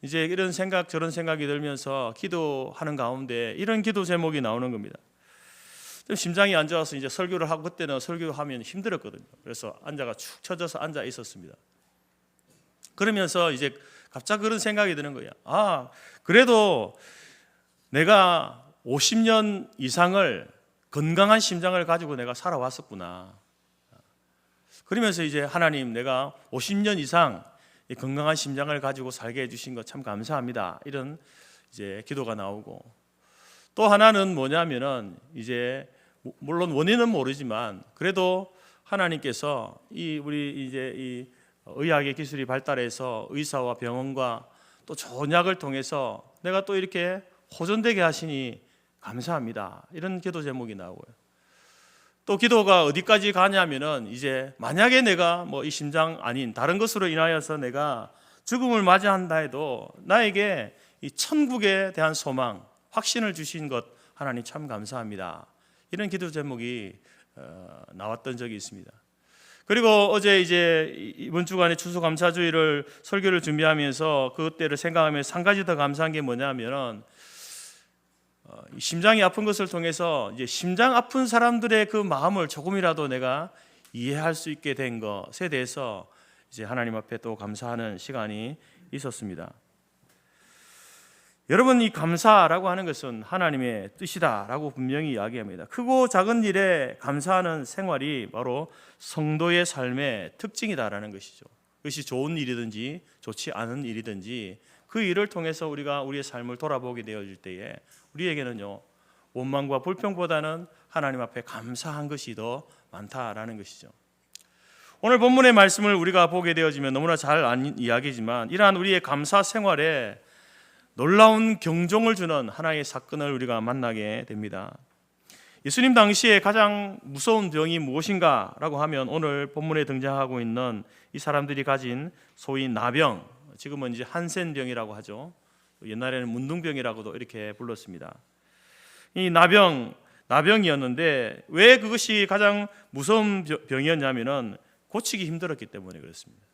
이제 이런 생각 저런 생각이 들면서 기도하는 가운데 이런 기도 제목이 나오는 겁니다. 좀 심장이 안 좋아서 이제 설교를 하고, 그때는 설교하면 힘들었거든요. 그래서 축 처져서 앉아 있었습니다. 그러면서 이제 갑자기 그런 생각이 드는 거예요. 그래도 내가 50년 이상을 건강한 심장을 가지고 내가 살아왔었구나. 그러면서 이제 하나님, 내가 50년 이상 이 건강한 심장을 가지고 살게 해주신 것 참 감사합니다. 이런 이제 기도가 나오고, 또 하나는 뭐냐면은 이제 물론 원인은 모르지만 그래도 하나님께서 우리 이제 이 의학의 기술이 발달해서 의사와 병원과 또 좋은 약을 통해서 내가 또 이렇게 호전되게 하시니 감사합니다. 이런 기도 제목이 나오고요. 또 기도가 어디까지 가냐면은 이제 만약에 내가 이 심장 아닌 다른 것으로 인하여서 내가 죽음을 맞이한다 해도 나에게 이 천국에 대한 소망, 확신을 주신 것 하나님 참 감사합니다. 이런 기도 제목이 나왔던 적이 있습니다. 그리고 어제 이제 이번 주간에 추수감사주일을 설교를 준비하면서 그때를 생각하면서 한 가지 더 감사한 게 뭐냐면은 심장이 아픈 것을 통해서 이제 심장 아픈 사람들의 그 마음을 조금이라도 내가 이해할 수 있게 된 것에 대해서 이제 하나님 앞에 또 감사하는 시간이 있었습니다. 여러분, 이 감사라고 하는 것은 하나님의 뜻이다라고 분명히 이야기합니다. 크고 작은 일에 감사하는 생활이 바로 성도의 삶의 특징이다라는 것이죠. 그것이 좋은 일이든지 좋지 않은 일이든지 그 일을 통해서 우리가 우리의 삶을 돌아보게 되어질 때에 우리에게는요, 원망과 불평보다는 하나님 앞에 감사한 것이 더 많다라는 것이죠. 오늘 본문의 말씀을 우리가 보게 되어지면 너무나 잘 아는 이야기지만 이러한 우리의 감사 생활에 놀라운 경종을 주는 하나의 사건을 우리가 만나게 됩니다. 예수님 당시에 가장 무서운 병이 무엇인가 라고 하면 오늘 본문에 등장하고 있는 이 사람들이 가진 소위 나병, 지금은 이제 한센병이라고 하죠. 옛날에는 문둥병이라고도 이렇게 불렀습니다. 이 나병이었는데 왜 그것이 가장 무서운 병이었냐면은 고치기 힘들었기 때문에 그렇습니다.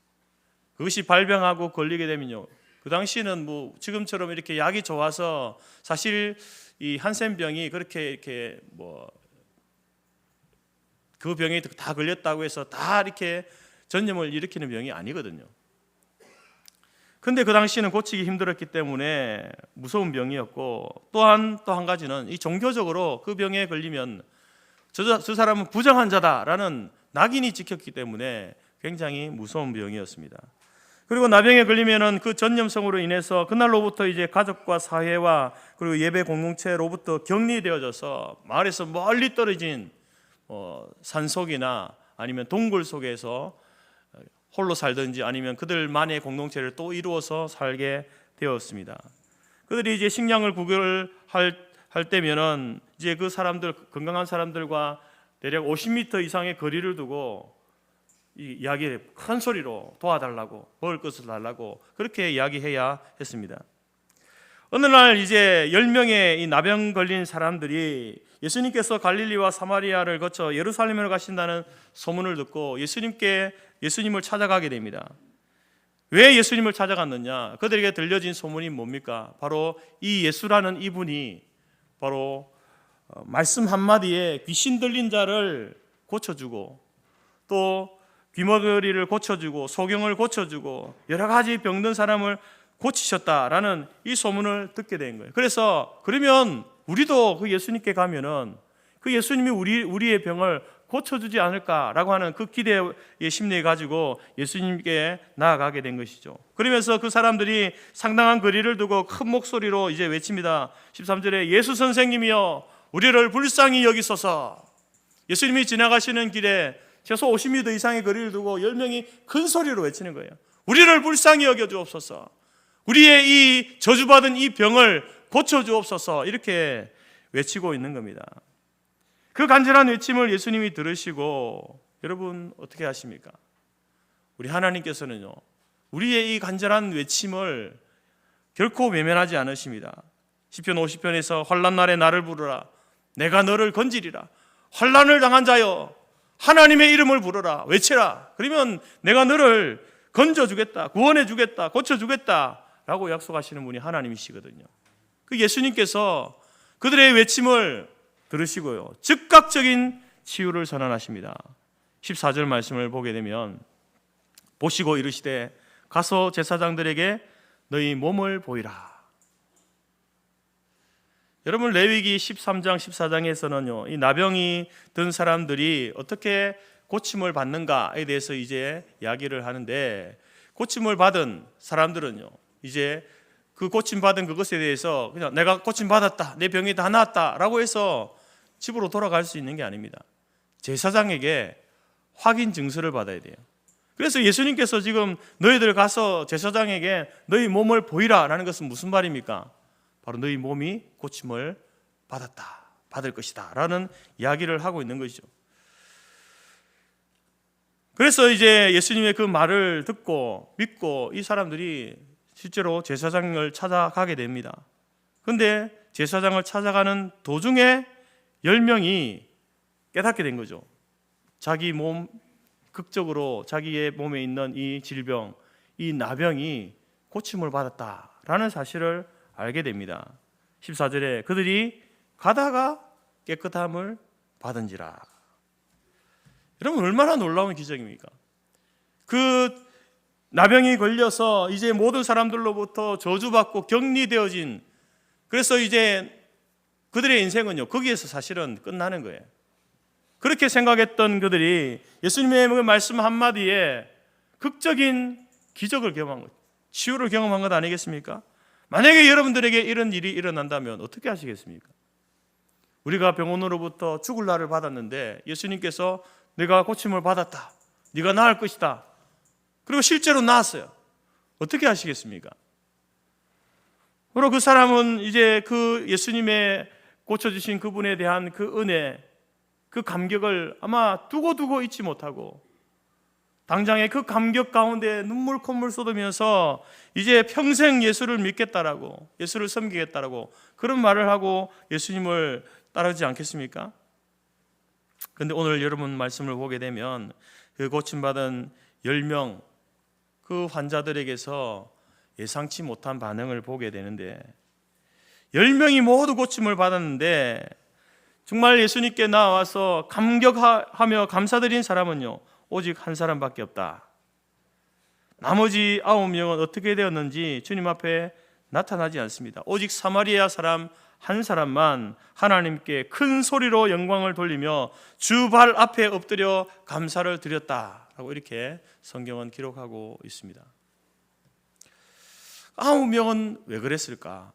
그것이 발병하고 걸리게 되면요, 그 당시에는 뭐 지금처럼 이렇게 약이 좋아서 사실 이 한센병이 그렇게 이렇게 뭐 그 병에 다 걸렸다고 해서 다 이렇게 전염을 일으키는 병이 아니거든요. 근데 그 당시에는 고치기 힘들었기 때문에 무서운 병이었고, 또한 또 한 가지는 이 종교적으로 그 병에 걸리면 저 사람은 부정한 자다라는 낙인이 찍혔기 때문에 굉장히 무서운 병이었습니다. 그리고 나병에 걸리면은 그 전염성으로 인해서 그날로부터 이제 가족과 사회와 그리고 예배 공동체로부터 격리되어져서 마을에서 멀리 떨어진 산속이나 아니면 동굴 속에서 홀로 살든지 아니면 그들만의 공동체를 또 이루어서 살게 되었습니다. 그들이 이제 식량을 구걸할 때면은 이제 그 사람들, 건강한 사람들과 대략 50m 이상의 거리를 두고 이 이야기를 큰 소리로 도와달라고, 먹을 것을 달라고 그렇게 이야기해야 했습니다. 어느 날 이제 10명의 이 나병 걸린 사람들이 예수님께서 갈릴리와 사마리아를 거쳐 예루살렘으로 가신다는 소문을 듣고 예수님을 찾아가게 됩니다. 왜 예수님을 찾아갔느냐? 그들에게 들려진 소문이 뭡니까? 바로 이 예수라는 이분이 바로 말씀 한마디에 귀신 들린 자를 고쳐주고 또 귀머거리를 고쳐주고 소경을 고쳐주고 여러 가지 병든 사람을 고치셨다라는 이 소문을 듣게 된 거예요. 그래서 그러면 우리도 그 예수님께 가면은 그 예수님이 우리의 병을 고쳐주지 않을까라고 하는 그 기대의 심리를 가지고 예수님께 나아가게 된 것이죠. 그러면서 그 사람들이 상당한 거리를 두고 큰 목소리로 이제 외칩니다. 13절에 예수 선생님이여 우리를 불쌍히 여기소서. 예수님이 지나가시는 길에 최소 50m 이상의 거리를 두고 10명이 큰 소리로 외치는 거예요. 우리를 불쌍히 여겨 주옵소서. 우리의 이 저주받은 이 병을 고쳐 주옵소서. 이렇게 외치고 있는 겁니다. 그 간절한 외침을 예수님이 들으시고 여러분 어떻게 하십니까? 우리 하나님께서는요, 우리의 이 간절한 외침을 결코 외면하지 않으십니다. 시편 50편에서 환난 날에 나를 부르라. 내가 너를 건지리라. 환난을 당한 자여 하나님의 이름을 부르라. 외치라. 그러면 내가 너를 건져주겠다, 구원해주겠다, 고쳐주겠다 라고 약속하시는 분이 하나님이시거든요. 그 예수님께서 그들의 외침을 들으시고요, 즉각적인 치유를 선언하십니다. 14절 말씀을 보게 되면 보시고 이르시되 가서 제사장들에게 너희 몸을 보이라. 여러분, 레위기 13장 14장에서는요 이 나병이 든 사람들이 어떻게 고침을 받는가에 대해서 이제 이야기를 하는데, 고침을 받은 사람들은요 이제 그 고침 받은 그것에 대해서 그냥 내가 고침 받았다, 내 병이 다 나았다 라고 해서 집으로 돌아갈 수 있는 게 아닙니다. 제사장에게 확인 증서를 받아야 돼요. 그래서 예수님께서 지금 너희들 가서 제사장에게 너희 몸을 보이라 라는 것은 무슨 말입니까? 바로 너희 몸이 고침을 받을 것이다 라는 이야기를 하고 있는 것이죠. 그래서 이제 예수님의 그 말을 듣고 믿고 이 사람들이 실제로 제사장을 찾아가게 됩니다. 그런데 제사장을 찾아가는 도중에 10명이 깨닫게 된 거죠. 자기 몸, 극적으로 자기의 몸에 있는 이 질병, 이 나병이 고침을 받았다라는 사실을 알게 됩니다. 14절에 그들이 가다가 깨끗함을 받은지라. 여러분, 얼마나 놀라운 기적입니까? 그 나병이 걸려서 이제 모든 사람들로부터 저주받고 격리되어진, 그래서 이제 그들의 인생은요 거기에서 사실은 끝나는 거예요. 그렇게 생각했던 그들이 예수님의 그 말씀 한마디에 극적인 기적을 경험한 것, 치유를 경험한 것 아니겠습니까? 만약에 여러분들에게 이런 일이 일어난다면 어떻게 하시겠습니까? 우리가 병원으로부터 죽을 날을 받았는데 예수님께서 내가 고침을 받았다, 네가 나을 것이다, 그리고 실제로 나았어요. 어떻게 하시겠습니까? 그리고 그 사람은 이제 그 예수님의 고쳐주신 그분에 대한 그 은혜, 그 감격을 아마 두고 잊지 못하고 당장에 그 감격 가운데 눈물 콧물 쏟으면서 이제 평생 예수를 믿겠다라고, 예수를 섬기겠다라고 그런 말을 하고 예수님을 따르지 않겠습니까? 그런데 오늘 여러분 말씀을 보게 되면 그 고침받은 10명 그 환자들에게서 예상치 못한 반응을 보게 되는데, 10명이 모두 고침을 받았는데 정말 예수님께 나와서 감격하며 감사드린 사람은요 오직 한 사람밖에 없다. 나머지 9명은 어떻게 되었는지 주님 앞에 나타나지 않습니다. 오직 사마리아 사람 한 사람만 하나님께 큰 소리로 영광을 돌리며 주 발 앞에 엎드려 감사를 드렸다라고 이렇게 성경은 기록하고 있습니다. 9명은 왜 그랬을까?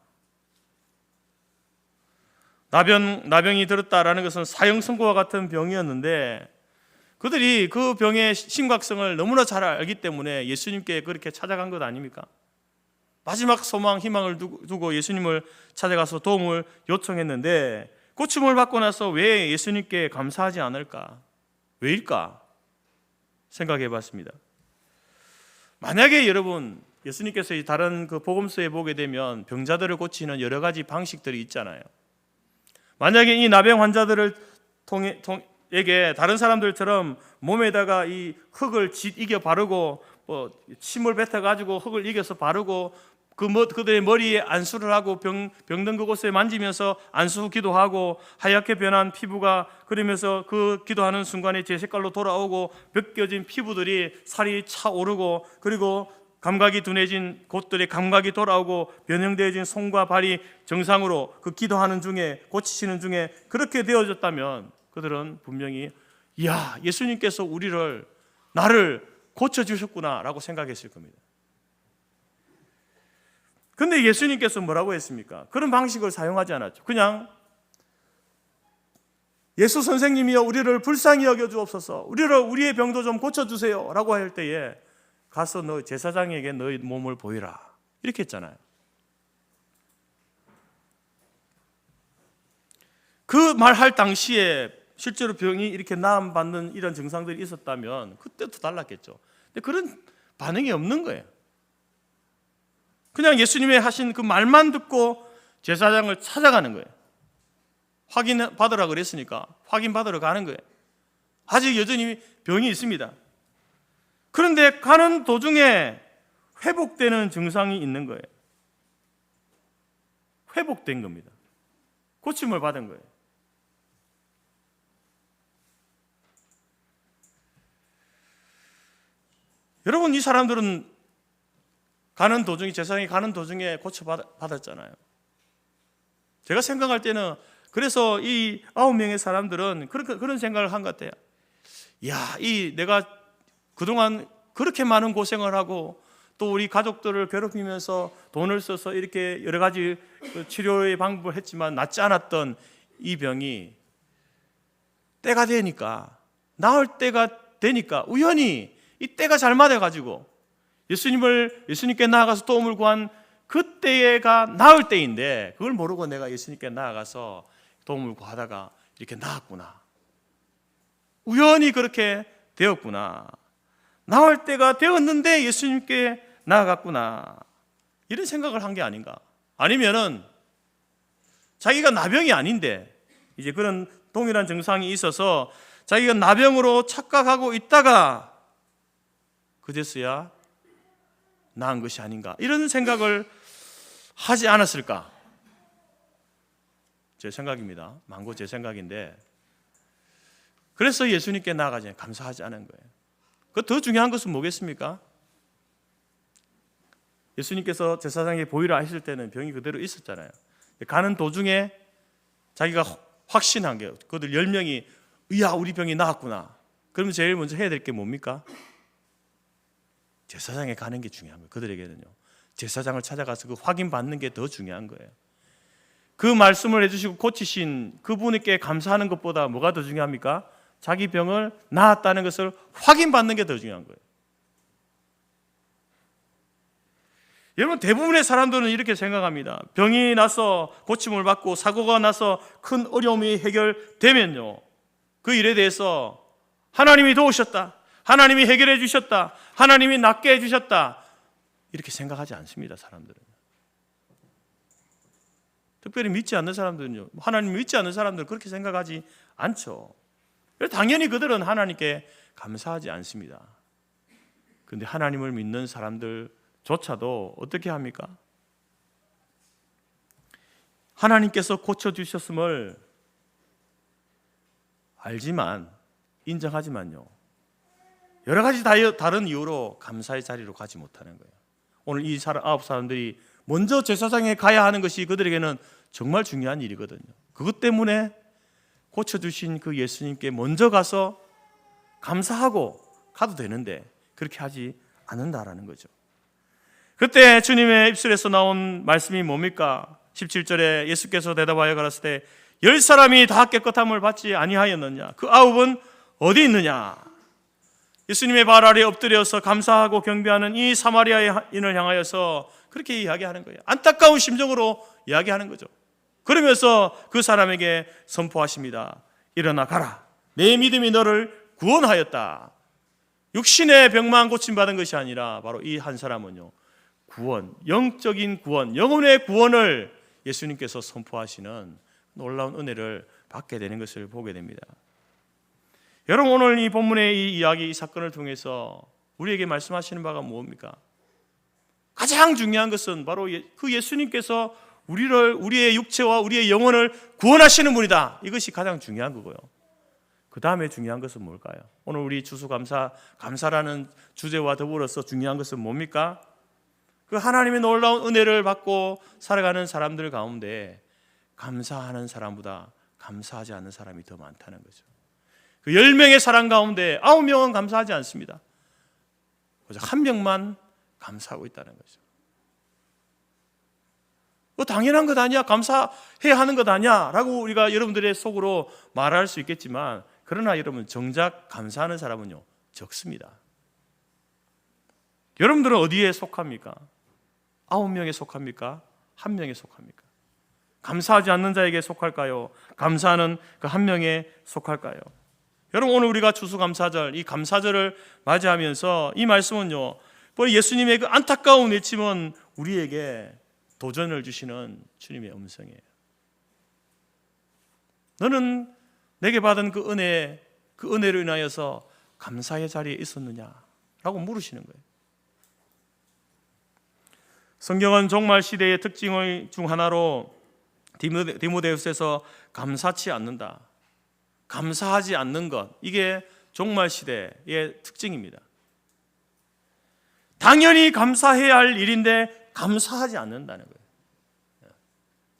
나병이 들었다라는 것은 사형선고와 같은 병이었는데 그들이 그 병의 심각성을 너무나 잘 알기 때문에 예수님께 그렇게 찾아간 것 아닙니까? 마지막 소망, 희망을 두고 예수님을 찾아가서 도움을 요청했는데 고침을 받고 나서 왜 예수님께 감사하지 않을까? 왜일까? 생각해 봤습니다. 만약에 여러분 예수님께서 다른 그 복음서에 보게 되면 병자들을 고치는 여러 가지 방식들이 있잖아요. 만약에 이 나병 환자들을 에게 다른 사람들처럼 몸에다가 이 흙을 이겨 바르고 침을 뱉어 가지고 흙을 이겨서 바르고 그들의 머리에 안수를 하고 병든 그곳에 만지면서 안수 기도하고 하얗게 변한 피부가 그러면서 그 기도하는 순간에 제 색깔로 돌아오고 벗겨진 피부들이 살이 차오르고 그리고 감각이 둔해진 곳들의 감각이 돌아오고 변형되어진 손과 발이 정상으로 그 기도하는 중에 고치시는 중에 그렇게 되어졌다면 그들은 분명히 이야 예수님께서 나를 고쳐주셨구나 라고 생각했을 겁니다. 그런데 예수님께서 뭐라고 했습니까? 그런 방식을 사용하지 않았죠. 그냥 예수 선생님이여 우리를 불쌍히 여겨주옵소서, 우리의 병도 좀 고쳐주세요 라고 할 때에 가서 너 제사장에게 너희 몸을 보이라 이렇게 했잖아요. 그 말할 당시에 실제로 병이 이렇게 나음받는 이런 증상들이 있었다면 그때도 달랐겠죠. 근데 그런 반응이 없는 거예요. 그냥 예수님의 하신 그 말만 듣고 제사장을 찾아가는 거예요. 확인 받으라 그랬으니까 확인 받으러 가는 거예요. 아직 여전히 병이 있습니다. 그런데 가는 도중에 회복되는 증상이 있는 거예요. 회복된 겁니다. 고침을 받은 거예요. 여러분 이 사람들은 가는 도중에 제사장이 가는 도중에 고쳐받았잖아요. 제가 생각할 때는 그래서 이 9명의 사람들은 그런 생각을 한 것 같아요. 야, 내가 그동안 그렇게 많은 고생을 하고 또 우리 가족들을 괴롭히면서 돈을 써서 이렇게 여러 가지 치료의 방법을 했지만 낫지 않았던 이 병이 때가 되니까 나을 때가 되니까 우연히 이 때가 잘 맞아가지고 예수님께 나아가서 도움을 구한 그때가 나을 때인데 그걸 모르고 내가 예수님께 나아가서 도움을 구하다가 이렇게 나았구나. 우연히 그렇게 되었구나. 나을 때가 되었는데 예수님께 나아갔구나. 이런 생각을 한 게 아닌가. 아니면은 자기가 나병이 아닌데 이제 그런 동일한 증상이 있어서 자기가 나병으로 착각하고 있다가 그제서야 나은 것이 아닌가. 이런 생각을 하지 않았을까. 제 생각입니다. 망고 제 생각인데 그래서 예수님께 나아가지 감사하지 않은 거예요. 그 더 중요한 것은 뭐겠습니까? 예수님께서 제사장에게 보이라 하실 때는 병이 그대로 있었잖아요. 가는 도중에 자기가 확신한 게 그들 10명이 야 우리 병이 나았구나. 그러면 제일 먼저 해야 될 게 뭡니까? 제사장에 가는 게 중요한 거예요. 그들에게는요. 제사장을 찾아가서 그 확인받는 게 더 중요한 거예요. 그 말씀을 해주시고 고치신 그분께 감사하는 것보다 뭐가 더 중요합니까? 자기 병을 나았다는 것을 확인받는 게 더 중요한 거예요. 여러분 대부분의 사람들은 이렇게 생각합니다. 병이 나서 고침을 받고 사고가 나서 큰 어려움이 해결되면요, 그 일에 대해서 하나님이 도우셨다, 하나님이 해결해 주셨다, 하나님이 낫게 해주셨다 이렇게 생각하지 않습니다. 사람들은 특별히 믿지 않는 사람들은요, 하나님 믿지 않는 사람들은 그렇게 생각하지 않죠. 당연히 그들은 하나님께 감사하지 않습니다. 그런데 하나님을 믿는 사람들조차도 어떻게 합니까? 하나님께서 고쳐주셨음을 알지만, 인정하지만요, 여러 가지 다른 이유로 감사의 자리로 가지 못하는 거예요. 오늘 이 9사람들이 먼저 제사장에 가야 하는 것이 그들에게는 정말 중요한 일이거든요. 그것 때문에 고쳐주신 그 예수님께 먼저 가서 감사하고 가도 되는데 그렇게 하지 않는다라는 거죠. 그때 주님의 입술에서 나온 말씀이 뭡니까? 17절에 예수께서 대답하여 가라사대 때 10사람이 다 깨끗함을 받지 아니하였느냐? 그 9은 어디 있느냐? 예수님의 발 아래 엎드려서 감사하고 경배하는 이 사마리아인을 향하여서 그렇게 이야기하는 거예요. 안타까운 심정으로 이야기하는 거죠. 그러면서 그 사람에게 선포하십니다. 일어나 가라. 내 믿음이 너를 구원하였다. 육신의 병만 고침받은 것이 아니라 바로 이 한 사람은요, 구원, 영적인 구원, 영혼의 구원을 예수님께서 선포하시는 놀라운 은혜를 받게 되는 것을 보게 됩니다. 여러분, 오늘 이 본문의 이 이야기, 이 사건을 통해서 우리에게 말씀하시는 바가 뭡니까? 가장 중요한 것은 바로 그 예수님께서 우리의 육체와 우리의 영혼을 구원하시는 분이다. 이것이 가장 중요한 거고요. 그 다음에 중요한 것은 뭘까요? 오늘 우리 주수감사라는 주제와 더불어서 중요한 것은 뭡니까? 그 하나님의 놀라운 은혜를 받고 살아가는 사람들 가운데 감사하는 사람보다 감사하지 않는 사람이 더 많다는 거죠. 그 10명의 사람 가운데 9명은 감사하지 않습니다. 오직 1명만 감사하고 있다는 거죠. 당연한 것 아니야? 감사해야 하는 것 아니야? 라고 우리가 여러분들의 속으로 말할 수 있겠지만, 그러나 여러분, 정작 감사하는 사람은요, 적습니다. 여러분들은 어디에 속합니까? 9명에 속합니까? 1명에 속합니까? 감사하지 않는 자에게 속할까요? 감사하는 그 1명에 속할까요? 여러분, 오늘 우리가 추수감사절, 이 감사절을 맞이하면서 이 말씀은요, 예수님의 그 안타까운 외침은 우리에게 도전을 주시는 주님의 음성이에요. 너는 내게 받은 그 은혜로 인하여서 감사의 자리에 있었느냐? 라고 물으시는 거예요. 성경은 종말 시대의 특징 중 하나로 디모데후서에서 감사치 않는다, 감사하지 않는 것, 이게 종말 시대의 특징입니다. 당연히 감사해야 할 일인데 감사하지 않는다는 거예요.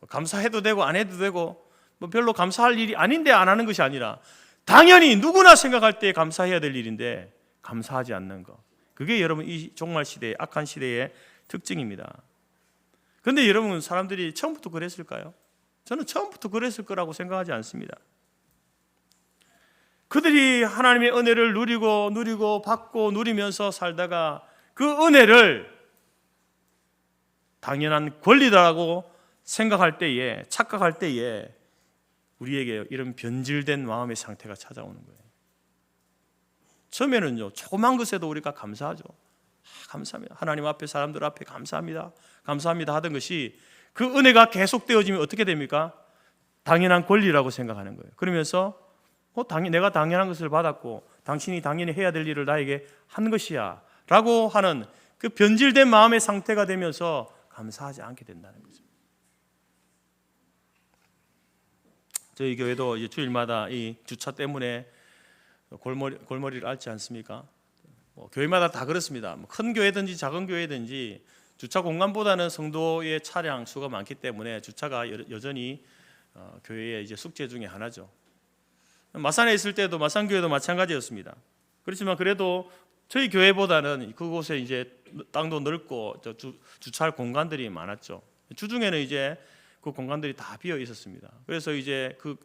감사해도 되고 안 해도 되고 별로 감사할 일이 아닌데 안 하는 것이 아니라 당연히 누구나 생각할 때 감사해야 될 일인데 감사하지 않는 것, 그게 여러분 이 종말 시대의 악한 시대의 특징입니다. 그런데 여러분, 사람들이 처음부터 그랬을까요? 저는 처음부터 그랬을 거라고 생각하지 않습니다. 그들이 하나님의 은혜를 누리고 받고 누리면서 살다가 그 은혜를 당연한 권리다라고 생각할 때에, 착각할 때에 우리에게 이런 변질된 마음의 상태가 찾아오는 거예요. 처음에는요, 조그만 것에도 우리가 감사하죠. 감사합니다. 하나님 앞에, 사람들 앞에 감사합니다, 감사합니다 하던 것이 그 은혜가 계속되어지면 어떻게 됩니까? 당연한 권리라고 생각하는 거예요. 그러면서 내가 당연한 것을 받았고 당신이 당연히 해야 될 일을 나에게 한 것이야 라고 하는 그 변질된 마음의 상태가 되면서 감사하지 않게 된다는 거죠. 저희 교회도 이제 주일마다 이 주차 때문에 골머리를 앓지 않습니까? 교회마다 다 그렇습니다. 큰 교회든지 작은 교회든지 주차 공간보다는 성도의 차량 수가 많기 때문에 주차가 여전히 교회의 이제 숙제 중에 하나죠. 마산에 있을 때도 마산교회도 마찬가지였습니다. 그렇지만 그래도 저희 교회보다는 그곳에 이제 땅도 넓고 주차할 공간들이 많았죠. 주중에는 이제 그 공간들이 다 비어 있었습니다. 그래서 이제 그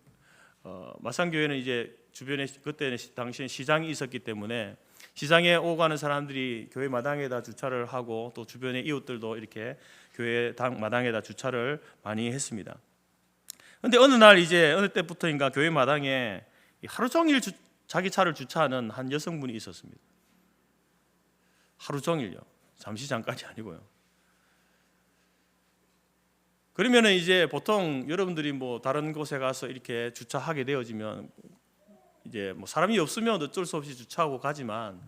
마산교회는 이제 주변에 그때는 당시에 시장이 있었기 때문에 시장에 오가는 사람들이 교회 마당에다 주차를 하고 또 주변의 이웃들도 이렇게 교회 마당에다 주차를 많이 했습니다. 그런데 어느 때부터인가 교회 마당에 하루 종일 자기 차를 주차하는 한 여성분이 있었습니다. 하루 종일요. 잠시 잠깐이 아니고요. 그러면은 이제 보통 여러분들이 뭐 다른 곳에 가서 이렇게 주차하게 되어지면 이제 뭐 사람이 없으면 어쩔 수 없이 주차하고 가지만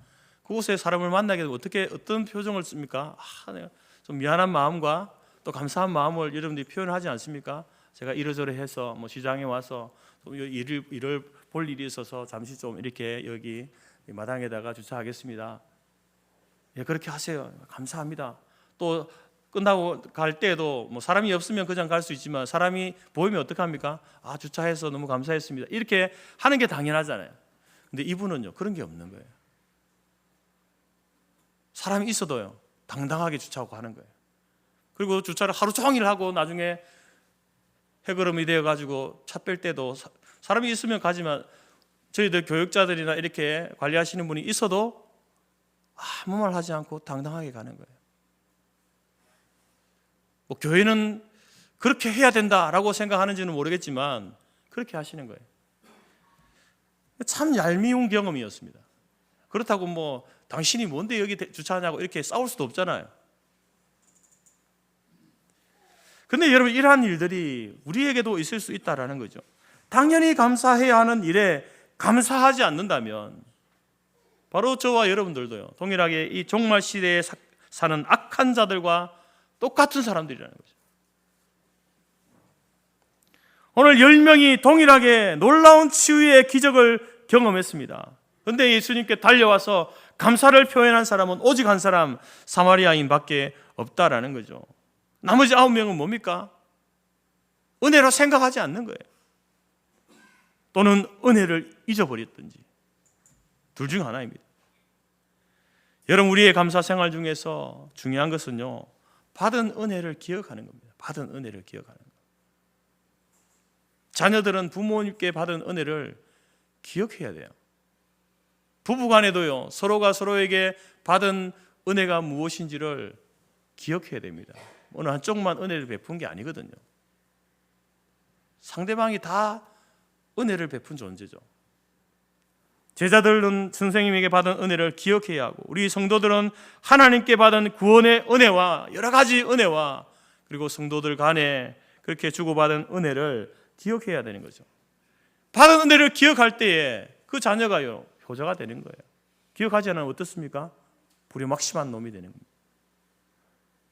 그곳에 사람을 만나게 되면 어떤 표정을 씁니까? 내가 좀 미안한 마음과 또 감사한 마음을 여러분들이 표현하지 않습니까? 제가 이러저러 해서 뭐 시장에 와서 좀 일을 볼 일이 있어서 잠시 좀 이렇게 여기 마당에다가 주차하겠습니다. 예, 그렇게 하세요. 감사합니다. 또 끝나고 갈 때도 뭐 사람이 없으면 그냥 갈 수 있지만 사람이 보이면 어떡합니까? 주차해서 너무 감사했습니다. 이렇게 하는 게 당연하잖아요. 근데 이분은요, 그런 게 없는 거예요. 사람이 있어도요, 당당하게 주차하고 하는 거예요. 그리고 주차를 하루 종일 하고 나중에 해걸음이 되어가지고 차 뺄 때도 사람이 있으면 가지만 저희들 교육자들이나 이렇게 관리하시는 분이 있어도 아무 말 하지 않고 당당하게 가는 거예요. 뭐 교회는 그렇게 해야 된다라고 생각하는지는 모르겠지만 그렇게 하시는 거예요. 참 얄미운 경험이었습니다. 그렇다고 뭐 당신이 뭔데 여기 주차하냐고 이렇게 싸울 수도 없잖아요. 근데 여러분, 이러한 일들이 우리에게도 있을 수 있다라는 거죠. 당연히 감사해야 하는 일에 감사하지 않는다면 바로 저와 여러분들도요, 동일하게 이 종말 시대에 사는 악한 자들과 똑같은 사람들이라는 거죠. 오늘 10명이 동일하게 놀라운 치유의 기적을 경험했습니다. 그런데 예수님께 달려와서 감사를 표현한 사람은 오직 한 사람, 사마리아인밖에 없다라는 거죠. 나머지 9명은 뭡니까? 은혜로 생각하지 않는 거예요. 또는 은혜를 잊어버렸든지, 둘 중 하나입니다. 여러분, 우리의 감사 생활 중에서 중요한 것은요, 받은 은혜를 기억하는 겁니다. 받은 은혜를 기억하는 것. 자녀들은 부모님께 받은 은혜를 기억해야 돼요. 부부간에도요, 서로가 서로에게 받은 은혜가 무엇인지를 기억해야 됩니다. 어느 한쪽만 은혜를 베푼 게 아니거든요. 상대방이 다 은혜를 베푼 존재죠. 제자들은 선생님에게 받은 은혜를 기억해야 하고, 우리 성도들은 하나님께 받은 구원의 은혜와 여러 가지 은혜와 그리고 성도들 간에 그렇게 주고받은 은혜를 기억해야 되는 거죠. 받은 은혜를 기억할 때에 그 자녀가요, 효자가 되는 거예요. 기억하지 않으면 어떻습니까? 불효막심한 놈이 되는 겁니다.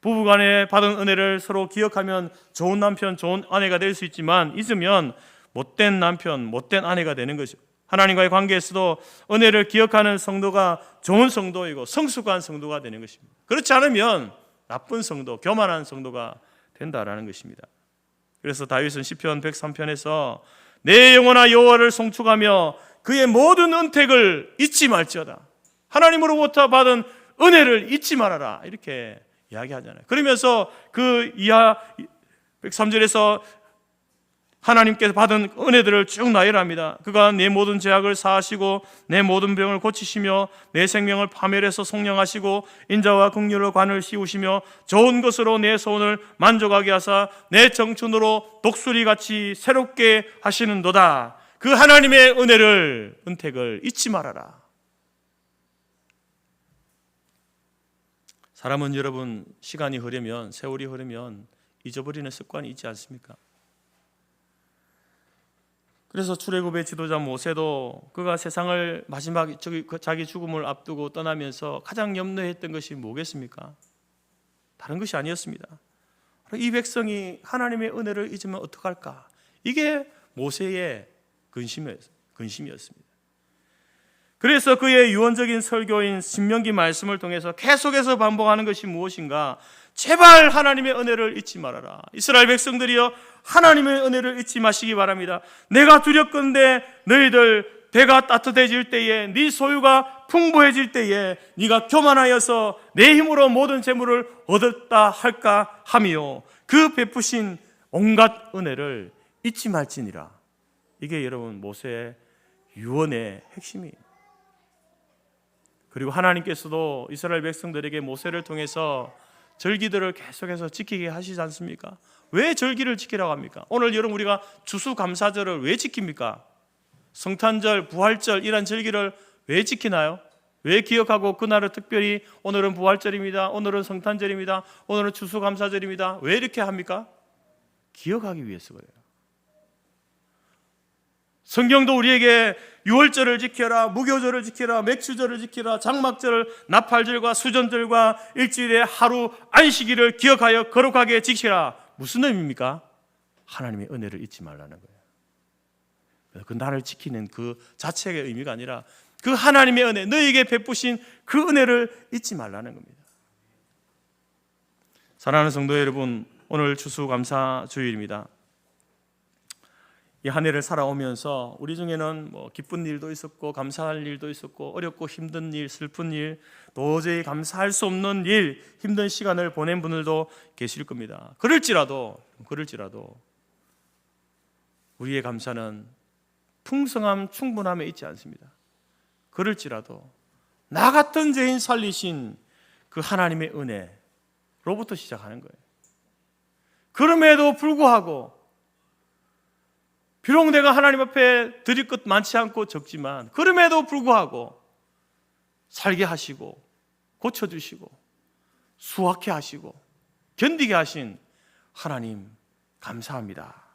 부부간에 받은 은혜를 서로 기억하면 좋은 남편, 좋은 아내가 될 수 있지만 잊으면 못된 남편, 못된 아내가 되는 거죠. 하나님과의 관계에서도 은혜를 기억하는 성도가 좋은 성도이고 성숙한 성도가 되는 것입니다. 그렇지 않으면 나쁜 성도, 교만한 성도가 된다라는 것입니다. 그래서 다윗은 시편 103편에서 내 영혼아 여호와를 송축하며 그의 모든 은택을 잊지 말지어다. 하나님으로부터 받은 은혜를 잊지 말아라, 이렇게 이야기하잖아요. 그러면서 그 이하 103절에서 하나님께서 받은 은혜들을 쭉 나열합니다. 그가 내 모든 죄악을 사하시고 내 모든 병을 고치시며 내 생명을 파멸해서 속량하시고 인자와 긍휼로 관을 씌우시며 좋은 것으로 내 소원을 만족하게 하사 내 청춘으로 독수리같이 새롭게 하시는도다. 그 하나님의 은혜를, 은택을 잊지 말아라. 사람은 여러분, 시간이 흐르면, 세월이 흐르면 잊어버리는 습관이 있지 않습니까? 그래서 출애굽의 지도자 모세도 그가 세상을 마지막 자기 죽음을 앞두고 떠나면서 가장 염려했던 것이 뭐겠습니까? 다른 것이 아니었습니다. 이 백성이 하나님의 은혜를 잊으면 어떡할까? 이게 모세의 근심이었습니다. 그래서 그의 유언적인 설교인 신명기 말씀을 통해서 계속해서 반복하는 것이 무엇인가? 제발 하나님의 은혜를 잊지 말아라. 이스라엘 백성들이여, 하나님의 은혜를 잊지 마시기 바랍니다. 내가 두렵건대 너희들 배가 따뜻해질 때에, 네 소유가 풍부해질 때에 네가 교만하여서 내 힘으로 모든 재물을 얻었다 할까 하며 그 베푸신 온갖 은혜를 잊지 말지니라. 이게 여러분 모세의 유언의 핵심이에요. 그리고 하나님께서도 이스라엘 백성들에게 모세를 통해서 절기들을 계속해서 지키게 하시지 않습니까? 왜 절기를 지키라고 합니까? 오늘 여러분 우리가 추수감사절을 왜 지킵니까? 성탄절, 부활절 이런 절기를 왜 지키나요? 왜 기억하고 그날을 특별히 오늘은 부활절입니다, 오늘은 성탄절입니다, 오늘은 추수감사절입니다, 왜 이렇게 합니까? 기억하기 위해서 그래요. 성경도 우리에게 유월절을 지켜라, 무교절을 지켜라, 맥주절을 지켜라, 장막절, 나팔절과 수전절과 일주일에 하루 안식일을 기억하여 거룩하게 지키라. 무슨 의미입니까? 하나님의 은혜를 잊지 말라는 거예요. 그 날을 지키는 그 자체의 의미가 아니라 그 하나님의 은혜, 너희에게 베푸신 그 은혜를 잊지 말라는 겁니다. 사랑하는 성도 여러분, 오늘 추수감사주일입니다. 이 한 해를 살아오면서 우리 중에는 기쁜 일도 있었고 감사할 일도 있었고 어렵고 힘든 일, 슬픈 일, 도저히 감사할 수 없는 일, 힘든 시간을 보낸 분들도 계실 겁니다. 그럴지라도 우리의 감사는 풍성함, 충분함에 있지 않습니다. 그럴지라도 나 같은 죄인 살리신 그 하나님의 은혜로부터 시작하는 거예요. 그럼에도 불구하고 비록 내가 하나님 앞에 드릴 것 많지 않고 적지만 그럼에도 불구하고 살게 하시고 고쳐주시고 수확해 하시고 견디게 하신 하나님 감사합니다.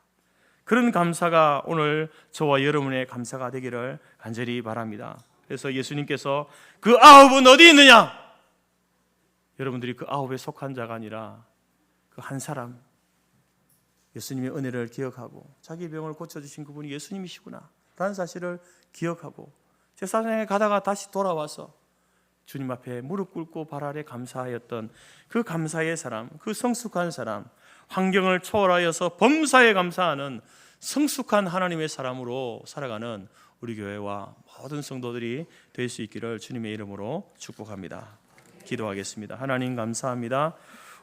그런 감사가 오늘 저와 여러분의 감사가 되기를 간절히 바랍니다. 그래서 예수님께서 그 아홉은 어디 있느냐? 여러분들이 그 아홉에 속한 자가 아니라 그 한 사람, 예수님의 은혜를 기억하고 자기 병을 고쳐주신 그분이 예수님이시구나 라는 사실을 기억하고 제사장에 가다가 다시 돌아와서 주님 앞에 무릎 꿇고 발 아래 감사하였던 그 감사의 사람, 그 성숙한 사람, 환경을 초월하여서 범사에 감사하는 성숙한 하나님의 사람으로 살아가는 우리 교회와 모든 성도들이 될 수 있기를 주님의 이름으로 축복합니다. 기도하겠습니다. 하나님 감사합니다.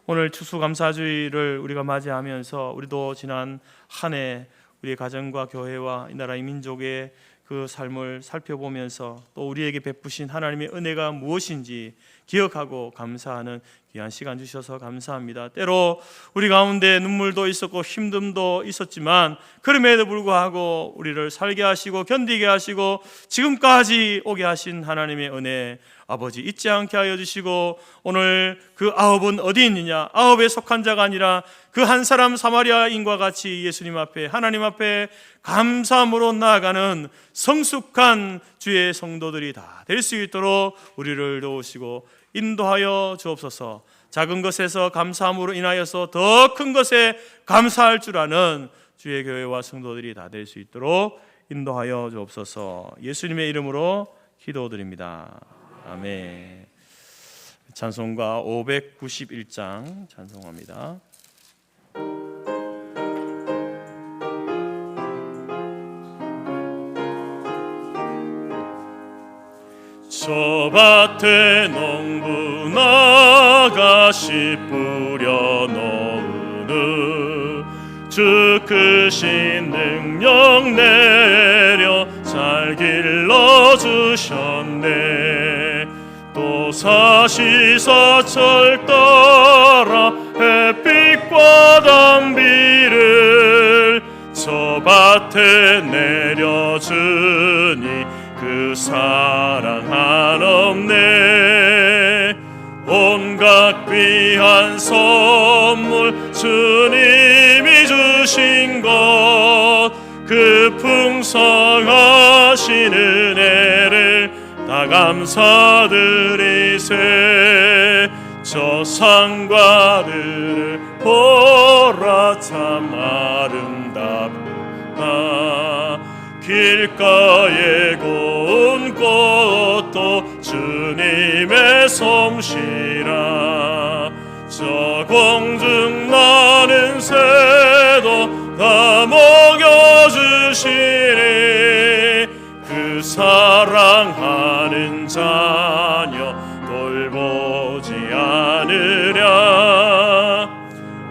오늘 추수감사주일을 우리가 맞이하면서 우리도 지난 한 해 우리의 가정과 교회와 이 나라의 민족의 그 삶을 살펴보면서 또 우리에게 베푸신 하나님의 은혜가 무엇인지 기억하고 감사하는 귀한 시간 주셔서 감사합니다. 때로 우리 가운데 눈물도 있었고 힘듦도 있었지만 그럼에도 불구하고 우리를 살게 하시고 견디게 하시고 지금까지 오게 하신 하나님의 은혜 아버지 잊지 않게 하여 주시고 오늘 그 아홉은 어디 있느냐? 아홉에 속한 자가 아니라 그 한 사람 사마리아인과 같이 예수님 앞에 하나님 앞에 감사함으로 나아가는 성숙한 주의 성도들이 다 될 수 있도록 우리를 도우시고 인도하여 주옵소서. 작은 것에서 감사함으로 인하여서 더 큰 것에 감사할 줄 아는 주의 교회와 성도들이 다 될 수 있도록 인도하여 주옵소서. 예수님의 이름으로 기도드립니다. 아멘. 찬송가 591장 찬송합니다. 저 밭에 농부나가 씨 뿌려 놓으느 주 크신 능력 내려 잘 길러주셨네. 또 사시사철 따라 햇빛과 단비를 저 밭에 내려주니 그 사랑 한없네. 온갖 귀한 선물 주님이 주신 것 그 풍성하신 은혜를 다 감사드리세. 저 상과 들을 보라 참 아름답구나. 길가에 고운 꽃도 주님의 솜씨라. 저 공중 나는 새도 다 먹여주시니 그 사랑하는 자녀 돌보지 않으랴.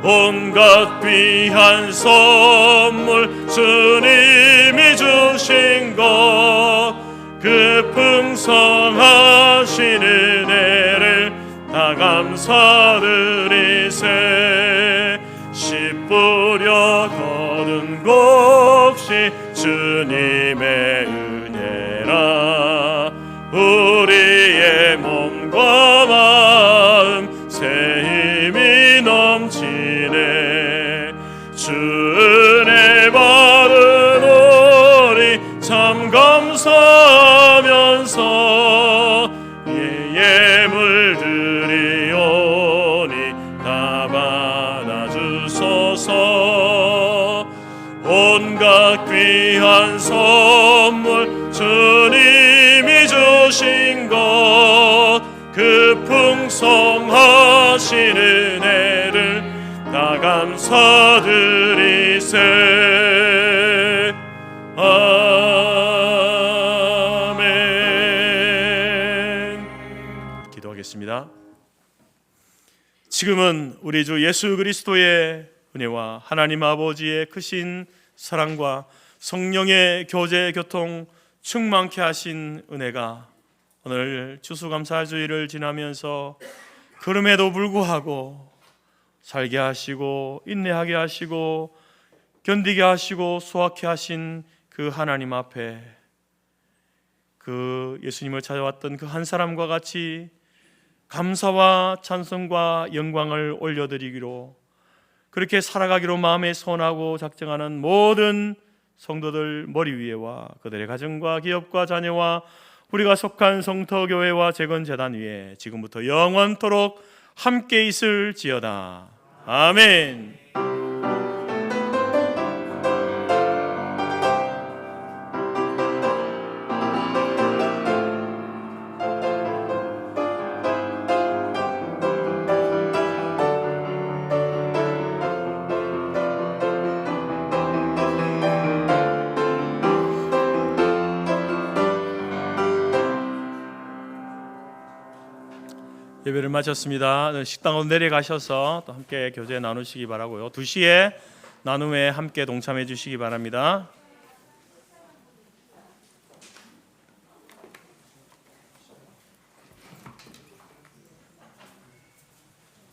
온갖 귀한 선물 주님이 주신 것 그 풍성하신 은혜를 다 감사드리세. 씨 뿌려 거둔 곱시 주님의 은혜라. 우리의 몸과 마음 새 힘이 넘치네. 주 은혜 받은 우리 참 감사하면서 예물 드리오니 다 받아주소서. 온갖 귀한 선물 주님이 주신 것 그 풍성하신 은혜를 다 감사드리세. 아멘. 기도하겠습니다. 지금은 우리 주 예수 그리스도의 은혜와 하나님 아버지의 크신 사랑과 성령의 교제 교통 충만케 하신 은혜가 오늘 추수감사주의를 지나면서 그럼에도 불구하고 살게 하시고 인내하게 하시고 견디게 하시고 수확케 하신 그 하나님 앞에 그 예수님을 찾아왔던 그 한 사람과 같이 감사와 찬송과 영광을 올려드리기로 그렇게 살아가기로 마음에 소원하고 작정하는 모든 성도들 머리 위에와 그들의 가정과 기업과 자녀와 우리가 속한 성터교회와 재건재단 위에 지금부터 영원토록 함께 있을지어다. 아멘. 예배를 마쳤습니다. 식당으로 내려가셔서 또 함께 교제 나누시기 바라고요. 2시에 나눔에 함께 동참해 주시기 바랍니다.